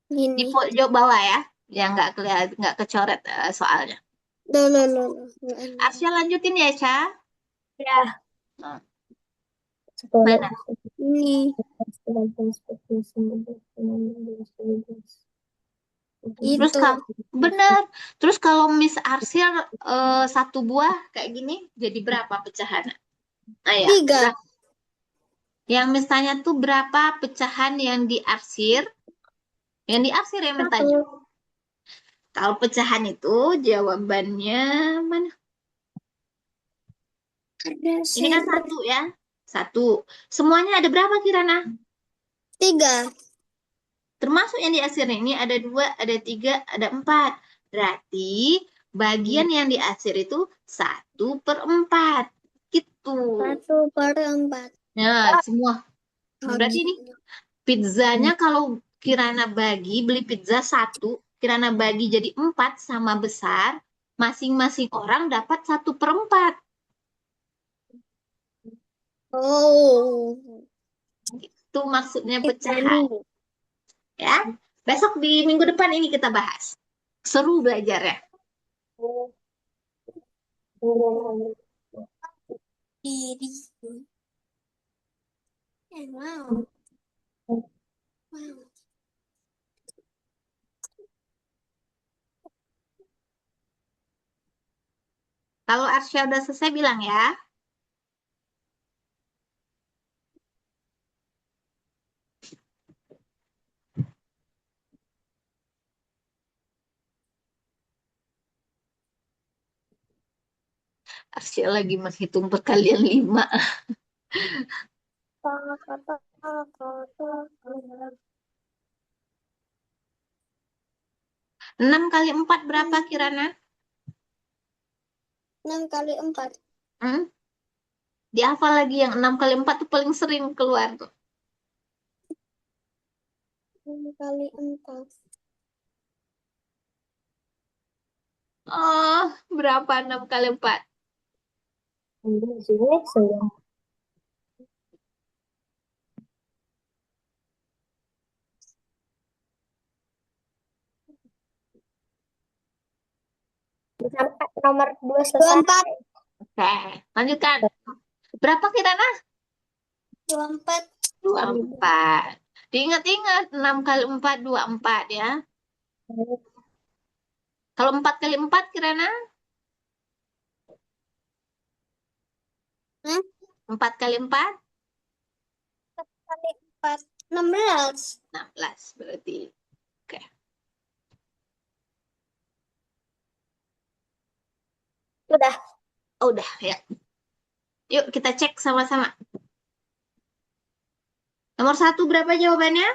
Di Gini. pojok bawah ya. Yang nggak kelihatan, nggak kecoret soalnya. Loh, loh, loh, loh. Arsya lanjutin ya, Ca. Ya, Nah, 10, mana? Ini. 11, 12, 13, 14, 15, 16, Terus Itu. kalau bener. Terus kalau Miss Arsyil satu buah kayak gini, jadi berapa pecahan? Ah ya, 3. yang Miss tanya tuh berapa pecahan yang diarsir? Yang diarsir yang Miss tanya. 1. Kalau pecahan itu jawabannya mana? Ada Ini kan server. satu ya. Satu. Semuanya ada berapa Kirana? 3. Termasuk yang diarsir ini ada 2, ada 3, ada 4. Berarti bagian yang diarsir itu 1/4. Gitu. 1/4. Nah, semua. Oh, Berarti ini gitu. pizzanya kalau Kirana beli pizza satu, Kirana bagi jadi 4 sama besar, masing-masing orang dapat 1/4. Oh. Itu maksudnya Itu pecahan. nih. Ya, besok di minggu depan ini kita bahas. Seru belajarnya. Diri. Wow. Wow. Kalau Arsya udah selesai bilang ya. Arsya lagi menghitung perkalian 5. 6 kali 4 berapa Kirana? 6 kali 4. Hmm? Dihafal lagi yang 6 kali 4 tuh paling sering keluar tuh. 6 kali 4. Oh, berapa 6 kali 4? Di sini 9. Sampai nomor 2 selesai. 24. Oke, lanjutkan. Berapa Kirana? 24. 24. Diingat-ingat 6 kali 4, 24 ya. Kalau 4 kali 4 Kirana? Hah? 4 kali 4? Kali 4. 16. 16 berarti. Oke. Udah. Oh, udah ya. Yuk kita cek sama-sama. Nomor 1 berapa jawabannya?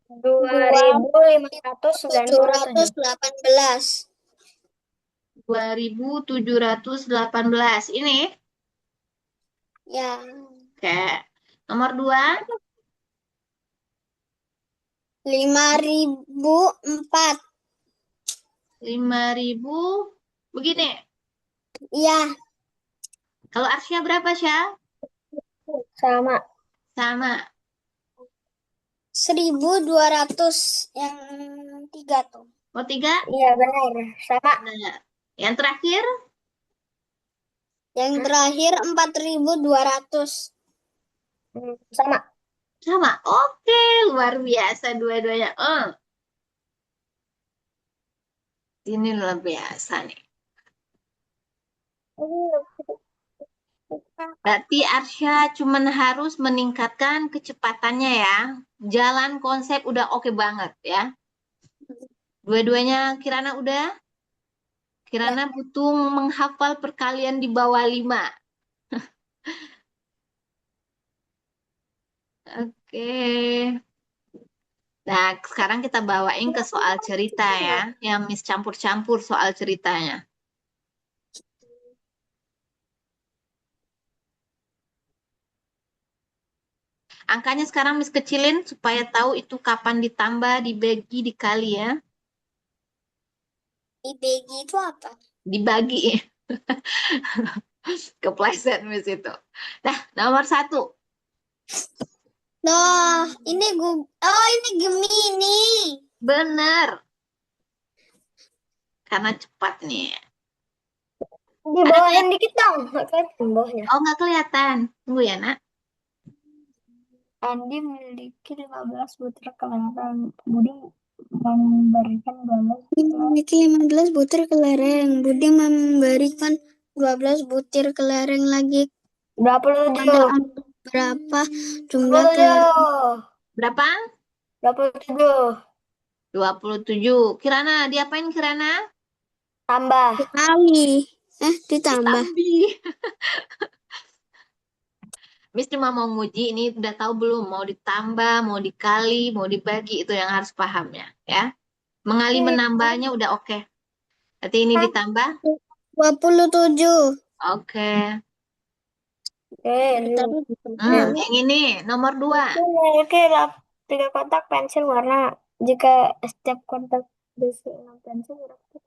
2.597. 718. 2718. Ini. Ya. Oke. Nomor 2. 5.004. 5000. Begini. Iya. Kalau Arsya berapa, Syah? Sama. Sama. 1.200 yang 3 tuh. Oh, 3? Iya benar. Sama. Nah, yang terakhir? Yang terakhir 4.200. Sama. Sama. Oke, luar biasa dua-duanya. Ini luar biasa nih. Berarti Arsya cuman harus meningkatkan kecepatannya ya. Jalan konsep udah oke banget ya. Dua-duanya Kirana udah? Kirana butuh menghafal perkalian di bawah 5. Oke. Nah, sekarang kita bawain ke soal cerita ya. Yang Miss campur-campur soal ceritanya. Angkanya sekarang Miss kecilin supaya tahu itu kapan ditambah, dibagi, dikali ya. Dibagi itu apa? Dibagi. Kepleset Miss itu. Nah, nomor 1. Nah, ini ini Gemini. Bener. Karena cepat nih. Dibawain dikit dong. Kan bawahnya. Oh, nggak kelihatan. Tunggu ya, Nak. Andi memiliki 15 butir kelereng. Budi memberikan 12. Memiliki 15 butir kelereng. Budi memberikan 12 butir kelereng lagi. 27. Ada berapa jumlah kelereng? 27. Berapa? 27. 27. Kirana, diapain Kirana? Tambah. Dikali. Ditambah. Ditambih. Miss cuma mau nguji ini udah tahu belum? Mau ditambah, mau dikali, mau dibagi. Itu yang harus paham ya. Mengali menambahnya udah oke. Berarti ini ditambah. 27. Oke. Ini. Yang ini nomor 2. Memiliki 3 kotak pensil warna. Jika setiap kotak berisi 6 pensil, berarti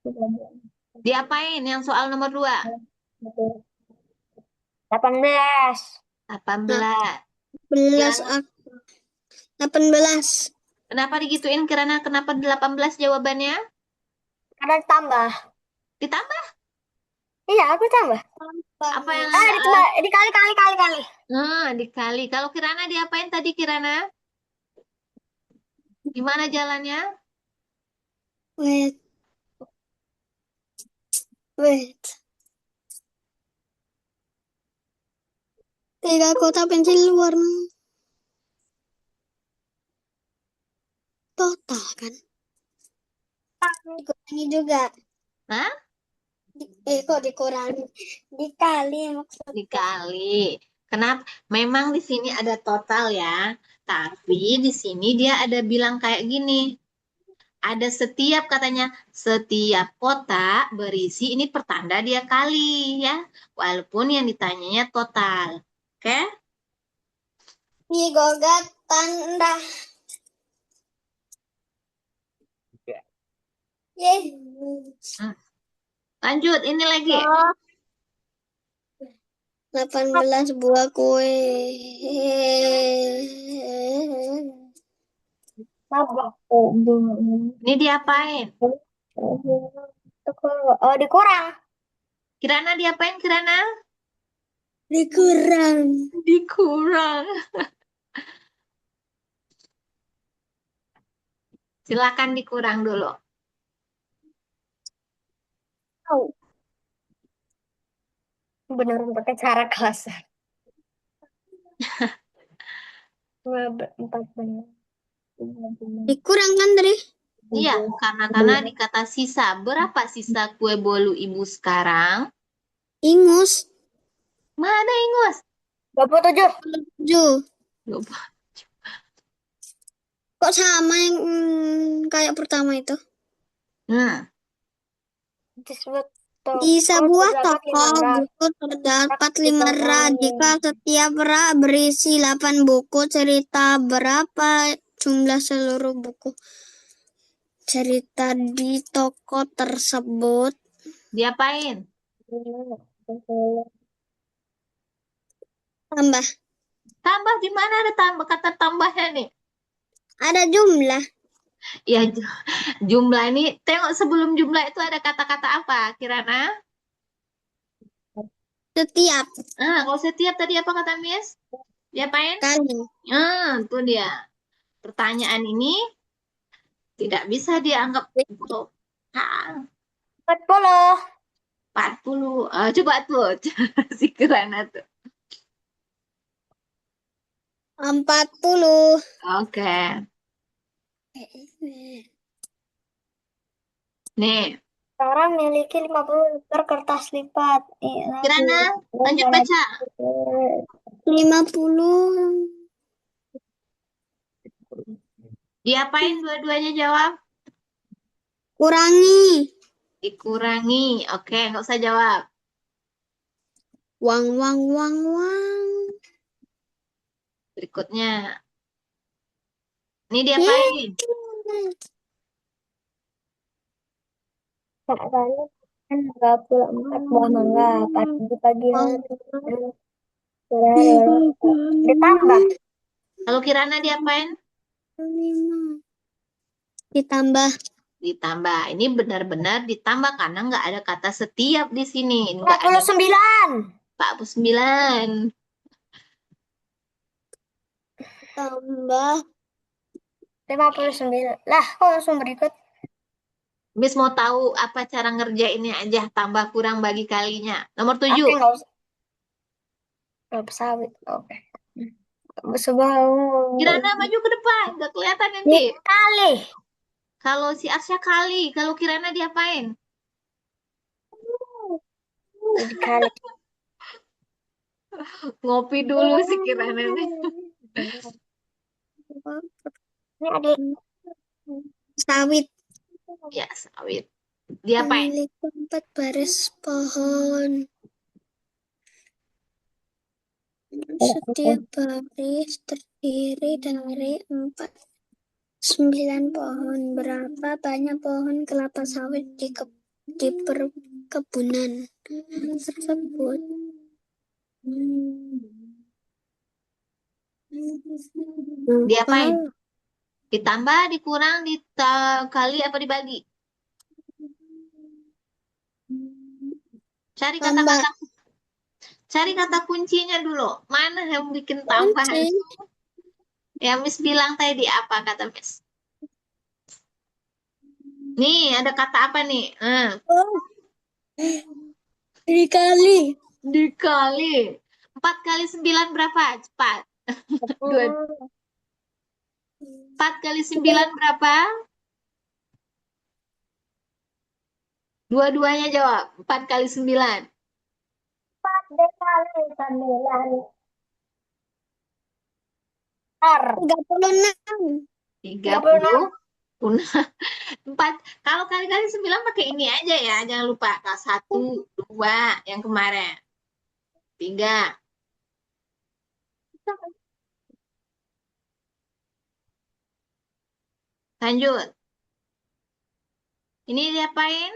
18. Diapain yang soal nomor 2? 18. 18. 11. 18. Kenapa digituin Kirana? Kenapa 18 jawabannya? Karena tambah. Ditambah? Iya, aku tambah. Apa yang Dikali. dikali. Kalau Kirana diapain tadi Kirana? Gimana jalannya? Wait. Wait. 3 kotak pensil warna total kan? Dikurangi juga. Hah? Kok dikurangi? Dikali maksudnya. Dikali. Kenapa? Memang di sini ada total ya. Tapi di sini dia ada bilang kayak gini. Ada setiap katanya, setiap kotak berisi ini pertanda dia kali ya. Walaupun yang ditanyanya total. Oke? Gogat tanda. Yeay. Lanjut, ini lagi. 18 buah kue. Apa? Ini diapain? Oh, dikurang. Kirana diapain, Kirana? Dikurang. Dikurang. Silakan dikurang dulu. Tahu. Beneran pakai cara kasar. 4 benar. Dikurang kan tadi? Iya, karena di kata sisa. Berapa sisa kue bolu ibu sekarang? Ingus. Mana ingus? 27. 7. Lupa. Kok sama yang kayak pertama itu? Disebut Di sebuah terdapat toko 5 rak. buku terdapat 5 rak. Jika setiap rak berisi 8 buku cerita, berapa jumlah seluruh buku cerita di toko tersebut? Diapain? Tambah. Tambah di mana ada tambah kata tambahnya nih? Ada jumlah. Ya, jumlah ini, tengok sebelum jumlah itu ada kata-kata apa, Kirana? Setiap Kalau setiap tadi apa kata Miss? Diapain? kali. Itu dia. Pertanyaan ini tidak bisa dianggap untuk 40. 40. Coba tuh, si Kirana tuh. 40. Oke. Nih, Sekarang memiliki 50 liter kertas lipat. Kirana, lanjut baca. 50. Diapain dua-duanya jawab? Kurangi. Dikurangi. Oke, nggak usah jawab. Wang, wang, wang, wang. Berikutnya. Ini diapain? Sekarang kan 24 buah mangga. Pagi hari. Sore hari. Ditambah. Kalau Kirana diapain? Ditambah. Ditambah. Ini benar-benar ditambah karena nggak ada kata setiap di sini. Nggak ada 49. 49. Tambah. 59. Lah, kok langsung berikut? Miss mau tahu apa cara ngerjainnya aja. Tambah kurang bagi kalinya. Nomor Oke, 7. nggak usah. Nggak sawit. Oke. Sebuah Kirana maju ke depan. Nggak kelihatan nanti. kali. Kalau si Arsya kali. Kalau Kirana diapain? Kali. Ngopi dulu si Kirana nih. Ini ada Sawit. Ya, sawit. Diapain? Memiliki 4 baris pohon. Setiap baris terdiri dari 9 pohon. Berapa banyak pohon kelapa sawit di perkebunan tersebut? Diapain? Ditambah, dikurang, dikali apa dibagi? Cari Tambah. kata-kata, cari kata kuncinya dulu. Mana yang bikin tambahan? Yang Miss bilang tadi apa kata Miss? Nih, ada kata apa nih? Dikali. Dikali. 4 kali 9 berapa? Cepat. 4 kali 9 berapa? Dua-duanya jawab. 4 kali 9. 4 kali 9. 36. 36. 4. Kalau kali-kali 9 pakai ini aja ya. Jangan lupa. Kelas 1, 2 yang kemarin. 3. Lanjut. Ini diapain?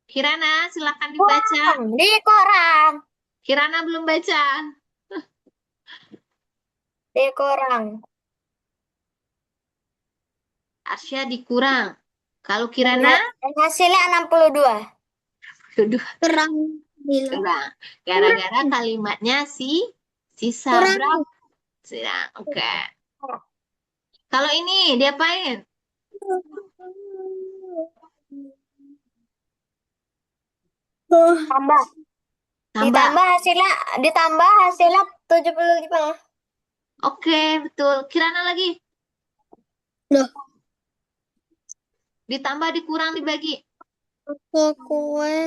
Kirana, silakan dibaca. Di koran. Kirana belum baca. Di koran. Arsya dikurang. Kalau Kirana, Dan hasilnya 62. duduk Kurang bilang. kurang. Gara-gara kalimatnya sisa Kurang. berapa? Sisa, oke. Kalau ini diapain? Tambah. Tambah. Ditambah hasilnya 75. Oke, betul. Kirana lagi. Loh, Ditambah, dikurang, dibagi. kue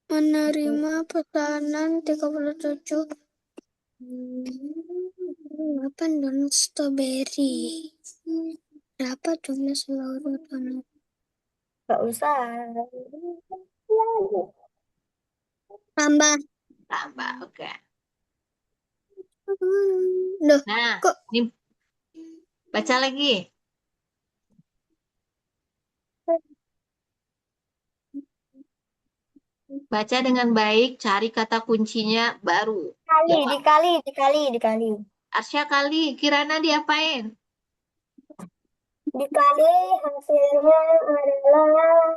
menerima pesanan 37 8 donat strawberry. Berapa jumlah seluruh donat? Gak usah. Tambah. Tambah, oke. Loh, Nah, kok ini baca lagi. Baca dengan baik, cari kata kuncinya baru. Jawab. Dikali. Arsya kali, Kirana diapain? Dikali hasilnya adalah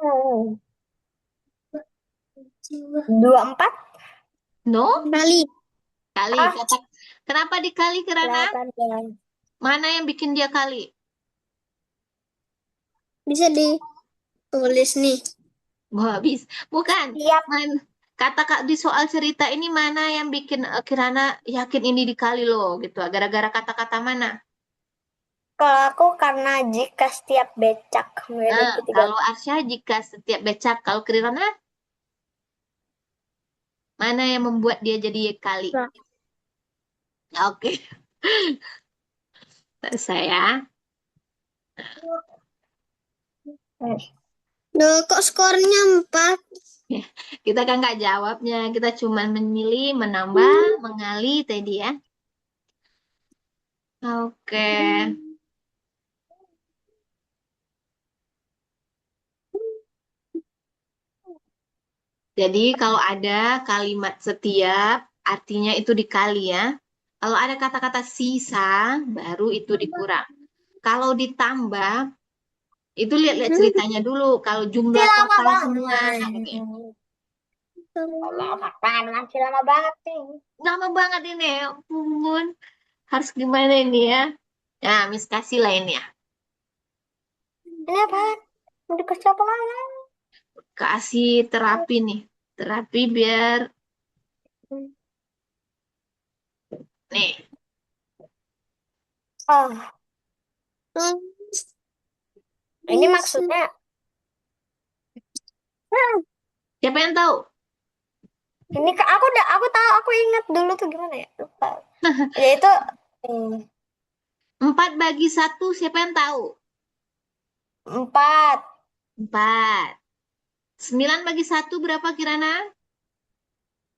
24. No? kali? Kali. Ah, Kenapa dikali, Kirana? 18. Mana yang bikin dia kali? Bisa ditulis nih. Wah, habis. Bukan. Siap. Kata Kak di soal cerita ini mana yang bikin Kirana yakin ini dikali loh gitu. Gara-gara kata-kata mana? Kalau aku karena jika setiap becak memiliki tiga. Kalau Arsya jika setiap becak, kalau Kirana mana yang membuat dia jadi kali? Nah. Oke, saya. Loh, kok skornya 4? Kita kan nggak jawabnya, kita cuma memilih, menambah, mengali tadi ya. Oke. Jadi kalau ada kalimat setiap, artinya itu dikali ya. Kalau ada kata-kata sisa, baru itu dikurang. Kalau ditambah, itu lihat-lihat ceritanya dulu. Kalau jumlah Lama total banget. semua, nah, gitu ya. Masih lama banget nih. Lama banget ini, ya ampun. Harus gimana ini ya? Nah, Miss kasih lah ini ya. Ini apa? Mau dikasih apa lagi? Kasih terapi nih. Terapi biar, nih. Oh, ini maksudnya. Siapa yang tahu? Ini aku tahu, aku ingat dulu tuh gimana ya? Lupa. Ya itu 4 bagi 1, siapa yang tahu? 4. 4. 9 bagi 1 berapa Kirana?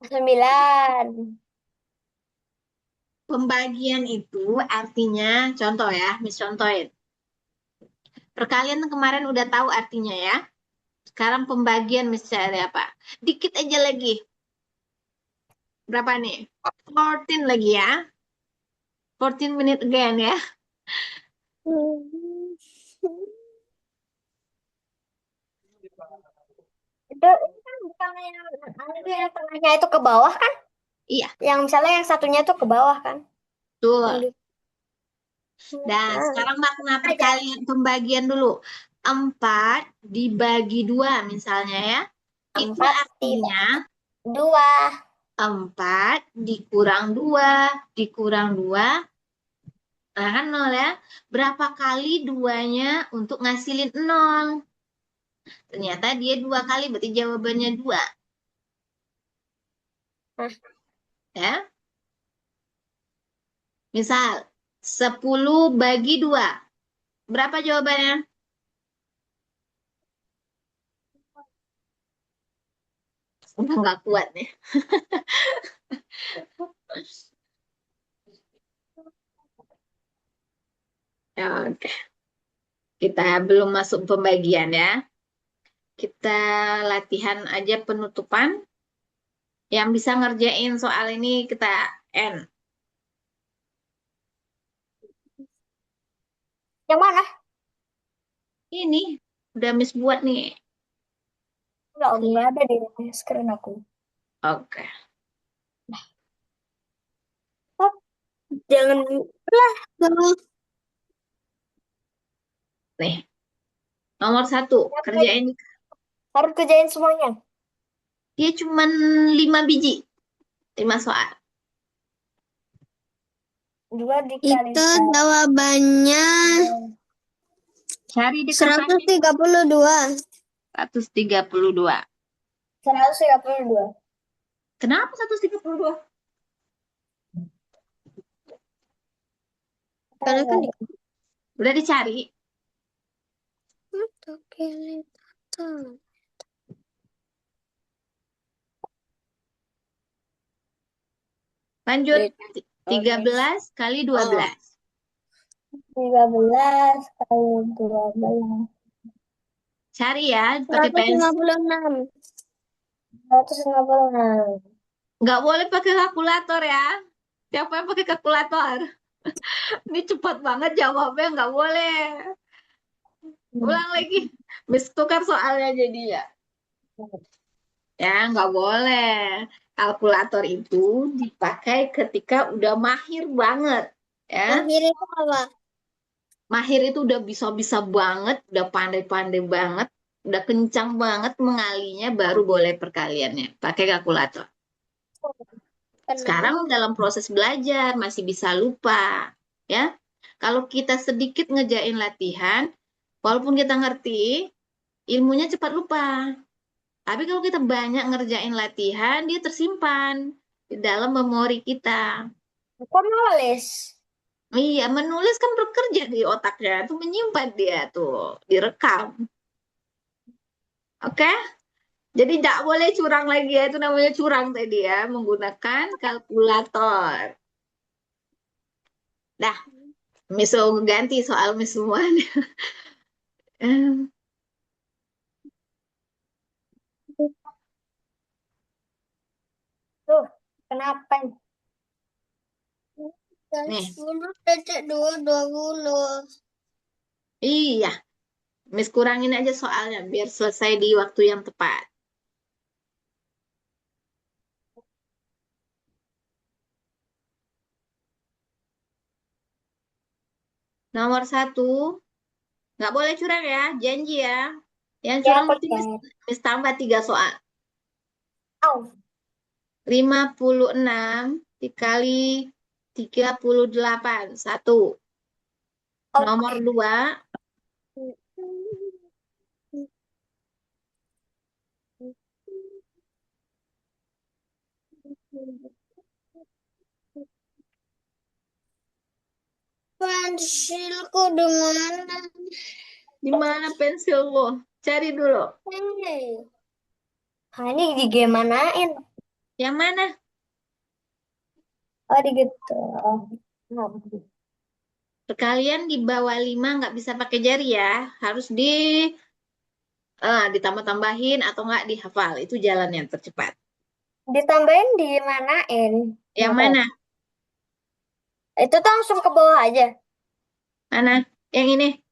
9. Pembagian itu artinya, contoh ya, Miss contohin. Perkalian kemarin udah tahu artinya ya. Sekarang pembagian Miss cari apa? Dikit aja lagi. Berapa nih? 14 lagi ya. 14 minute again ya. Itu kan bukan yang tengahnya itu ke bawah kan? Iya, Yang misalnya yang satunya tuh ke bawah kan? betul. Dan sekarang makna perkalian pembagian dulu. 4 dibagi 2 misalnya ya. Itu 4 artinya 2. 4 dikurang 2 dikurang 2. Nah kan 0 ya. Berapa kali duanya untuk ngasilin 0? Ternyata dia 2 kali, berarti jawabannya 2. Ya. Misal, 10 bagi 2. Berapa jawabannya? Udah nggak kuat nih. Ya, oke. Kita belum masuk pembagian ya. Kita latihan aja penutupan. Yang bisa ngerjain soal ini kita end. Yang mana? Ini udah Miss buat nih. Nggak ada di screen aku. Oke. Oh, jangan Tuh, Nih, nomor 1. Kerjain. harus kerjain semuanya. Dia cuman 5 biji. 5 soal. 2 dikali itu jawabannya Cari di kertasnya 132. 132. 132. Kenapa 132? Karena kan Udah dicari. Oke, Lanjut. 13 kali 12. 13 kali 12. Cari ya, pakai pensil. 156. 156. Nggak boleh pakai kalkulator ya. Siapa yang pakai kalkulator? Ini cepat banget jawabnya, nggak boleh. Ulang lagi. Miss tukar soalnya jadi ya. Ya, nggak boleh. Kalkulator itu dipakai ketika udah mahir banget. Ya, Akhir itu apa? mahir itu udah bisa-bisa banget, udah pandai-pandai banget, udah kencang banget mengalinya, baru boleh perkaliannya. Pakai kalkulator. Sekarang Kenapa? dalam proses belajar masih bisa lupa, ya. Kalau kita sedikit ngejain latihan, walaupun kita ngerti, ilmunya cepat lupa. Tapi kalau kita banyak ngerjain latihan, dia tersimpan di dalam memori kita. Kok nulis? Iya, menulis kan bekerja di otaknya, tuh menyimpan dia tuh, direkam. Oke? Jadi tidak boleh curang lagi ya, itu namanya curang tadi ya, menggunakan kalkulator. Dah, Miss ganti soal Miss semuanya. Tuh, kenapa? Nih, 10 detik 20. iya, Miss kurangin aja soalnya biar selesai di waktu yang tepat. Nomor 1, nggak boleh curang ya, janji ya. Yang Ya, curang aku nanti Miss tambah 3 soal. tahu. 56 dikali 38. 1. Nomor Oke. 2, Pensilku di mana? di mana pensil lo? Cari dulu. Nah, ini di game manain? Yang mana? Oh, di gitu. Oh. Nah, Perkalian di bawah 5 nggak bisa pakai jari ya. Harus ditambah-tambahin atau nggak dihafal. Itu jalan yang tercepat. ditambahin di manain? Yang Nggak tahu. mana? Itu tuh langsung ke bawah aja. Mana? Yang ini?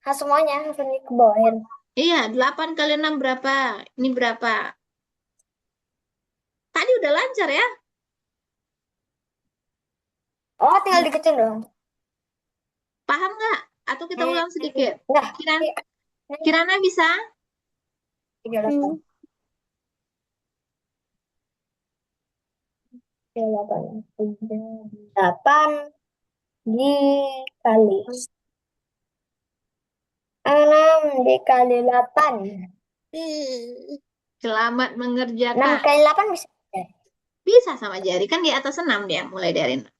Nah, semuanya langsung ke bawahin. Iya, 8 kali 6 berapa? Ini berapa? Tadi udah lancar ya? Oh, tinggal dikecil dong. Paham nggak? Atau kita ulang sedikit? Nah, Kirana bisa? 38. 8 dikali 6 dikali 8. Selamat 6 mengerjakan. kali 8 bisa. Bisa sama jari. Kan di atas 6 dia. Mulai dari 6.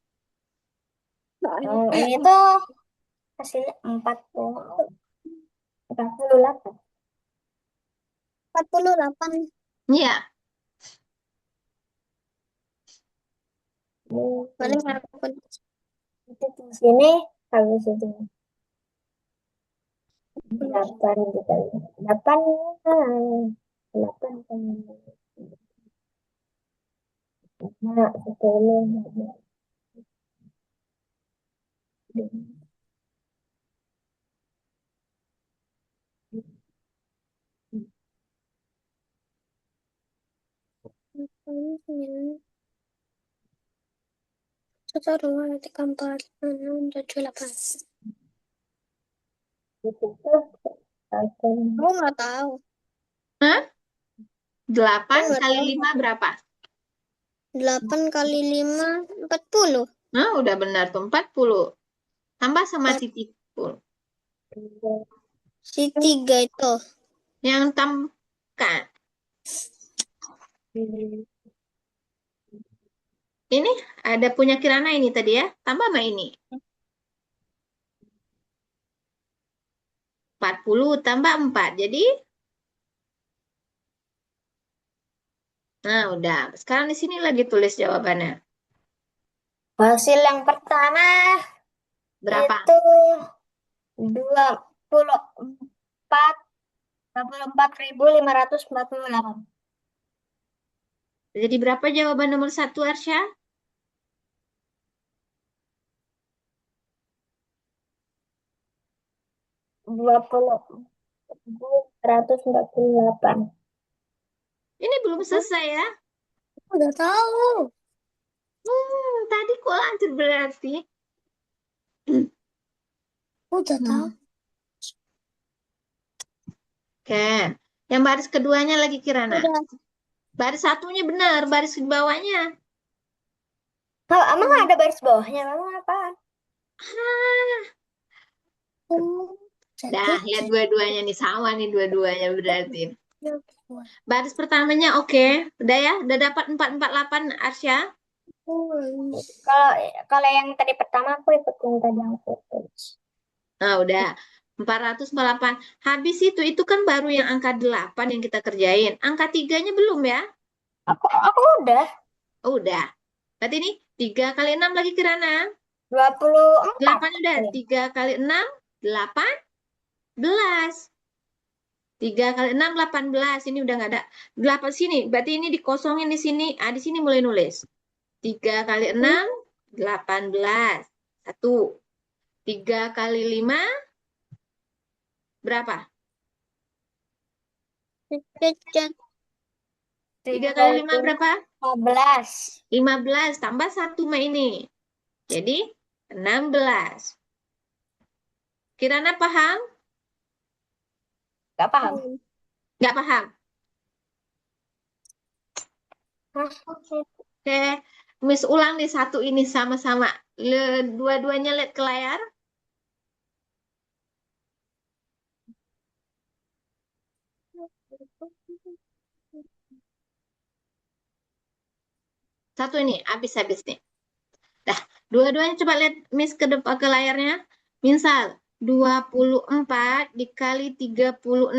Ini tuh hasilnya 48. 48. Iya. Paling aku Itu di sini habis itu. 8 dikali 8. 8 sama 10. Satu, dua, tiga, empat, enam, tujuh, delapan. Aku nggak tahu. Hah? 8 Aku nggak kali tahu. 5 berapa? 8 kali 5, 40. Nah, udah benar tuh 40. Tambah sama Empat. titik. Si 3 itu. Yang tambahkan. Ini ada punya Kirana ini tadi ya. Tambah sama ini. 40 tambah 4. Jadi, nah udah. Sekarang di sini lagi tulis jawabannya. Hasil yang pertama Berapa? itu 24.548. Jadi berapa jawaban nomor 1, Arsya? 20.148. Ini belum selesai ya. Udah tahu. Tadi kok lanjut berarti. Udah tahu. Oke. Yang baris keduanya lagi Kirana. Udah. Baris satunya benar, baris di bawahnya. Kalau emang ada baris bawahnya, emang apaan? Ah, dah, lihat dua-duanya nih sama nih dua-duanya berarti. Baris pertamanya oke. Udah ya, udah dapat 448 Arsya. Kalau kalau yang tadi pertama aku ikut yang tadi yang putus. Nah, udah. 448. Habis itu kan baru yang angka 8 yang kita kerjain. Angka 3-nya belum ya? Aku udah Oh, udah. Berarti ini 3 kali 6 lagi Kirana. 24. 8 udah. 3 kali 6, 18. 3 kali 6, 18. Ini udah nggak ada. 8 sini. Berarti ini dikosongin di sini. Ah, di sini mulai nulis. 3 kali 6, 18. 1. 3 kali 5, berapa? 3 kali 5 berapa? 15. 15. Tambah 1 sama ini. Jadi 16. Kirana paham? Gak paham. Nggak paham? Hah? Oke. Miss ulang nih satu ini sama-sama. Dua-duanya lihat ke layar. Satu ini, habis-habis nih. Dah, dua-duanya coba lihat Miss ke depan ke layarnya. Misal, 24 dikali 36.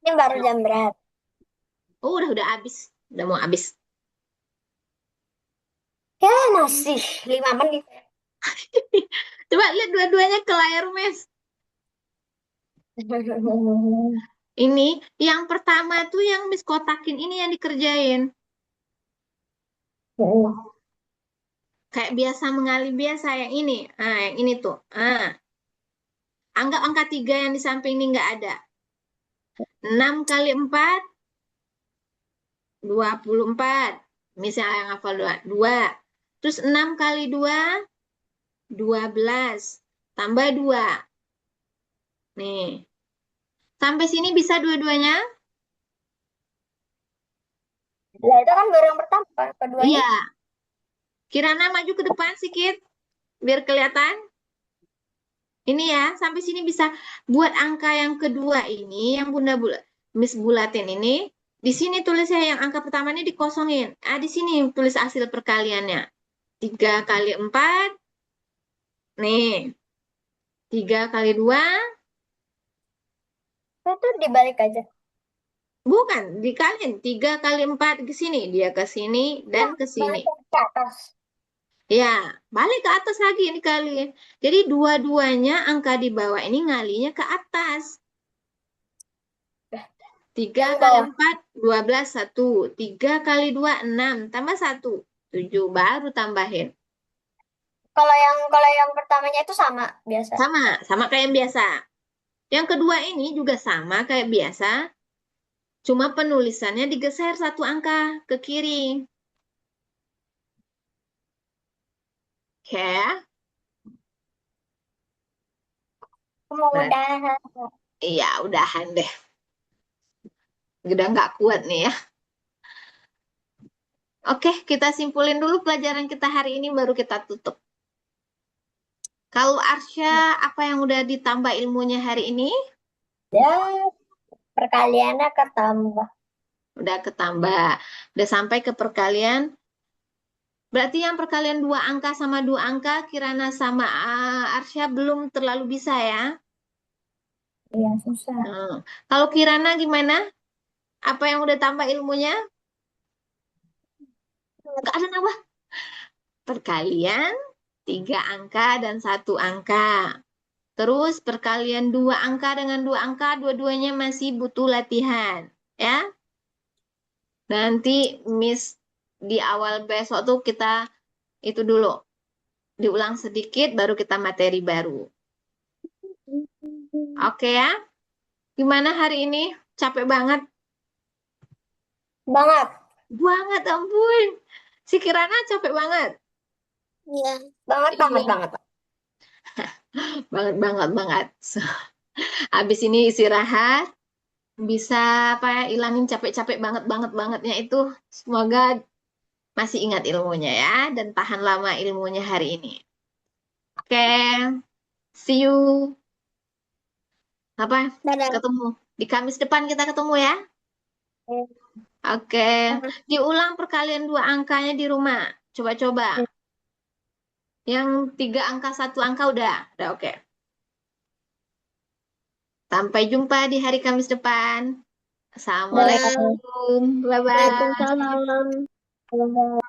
Ini baru jam berat. Oh, udah habis. Udah mau habis. Ya masih 5 menit. Coba lihat dua-duanya ke layar, Miss. Ini yang pertama tuh yang Miss kotakin ini yang dikerjain. Kayak biasa mengalir biasa yang ini. Ah, yang ini tuh. Ah. Anggap angka 3 yang di samping ini nggak ada. 6 kali 4, 24. Misalnya yang hafal 2. Terus 6 kali 2, 12. Tambah 2. Nih. Sampai sini bisa dua-duanya? Lah itu kan baru yang pertama, kan? Keduanya. Iya. Kirana maju ke depan sedikit. Biar kelihatan. Ini ya, sampai sini bisa buat angka yang kedua ini, yang Bunda Miss bulatin ini. Di sini tulisnya yang angka pertama ini dikosongin. Ah, di sini tulis hasil perkaliannya. 3 kali 4. Nih. 3 kali 2. Itu dibalik aja. Bukan, dikaliin. 3 kali 4 ke sini. Dia ke sini dan ke sini. Balik ke atas. Ya, balik ke atas lagi ini kali. Jadi dua-duanya angka di bawah ini ngalinya ke atas. 3 Yang kali bawah. 4, 12, 1. 3 kali 2, 6. Tambah 1, 7. Baru tambahin. Kalau yang pertamanya itu sama biasa. Sama kayak yang biasa. Yang kedua ini juga sama kayak biasa. Cuma penulisannya digeser satu angka ke kiri. Oke. Berarti, Kemudahan. iya, udahan deh. Udah nggak kuat nih ya. Oke, kita simpulin dulu pelajaran kita hari ini baru kita tutup. Kalau Arsya, apa yang udah ditambah ilmunya hari ini? Ya, perkaliannya ketambah. Udah ketambah. Udah sampai ke perkalian. Berarti yang perkalian dua angka sama dua angka, Kirana sama Arsya belum terlalu bisa ya. Iya, susah. Kalau Kirana gimana? Apa yang udah tambah ilmunya? Nggak ada nambah. Perkalian tiga angka dan satu angka. Terus perkalian dua angka dengan dua angka, dua-duanya masih butuh latihan. Ya, nanti Miss di awal besok tuh kita itu dulu. Diulang sedikit, baru kita materi baru. Oke ya? Gimana hari ini? Capek banget? Banget. Banget, ampun. Si Kirana capek banget. Iya. Banget, banget, Iya, banget. banget, banget, banget. Habis ini istirahat, bisa apa ya, ilangin capek-capek banget, banget, bangetnya itu. Semoga masih ingat ilmunya ya, dan tahan lama ilmunya hari ini. Oke, see you. Apa? Dadah. Ketemu. Di Kamis depan kita ketemu ya. Oke, diulang perkalian dua angkanya di rumah. Coba-coba. Yang tiga angka satu angka udah oke. Sampai jumpa di hari Kamis depan. Dadah. Assalamualaikum. Bye-bye. Waalaikumsalam. Dadah.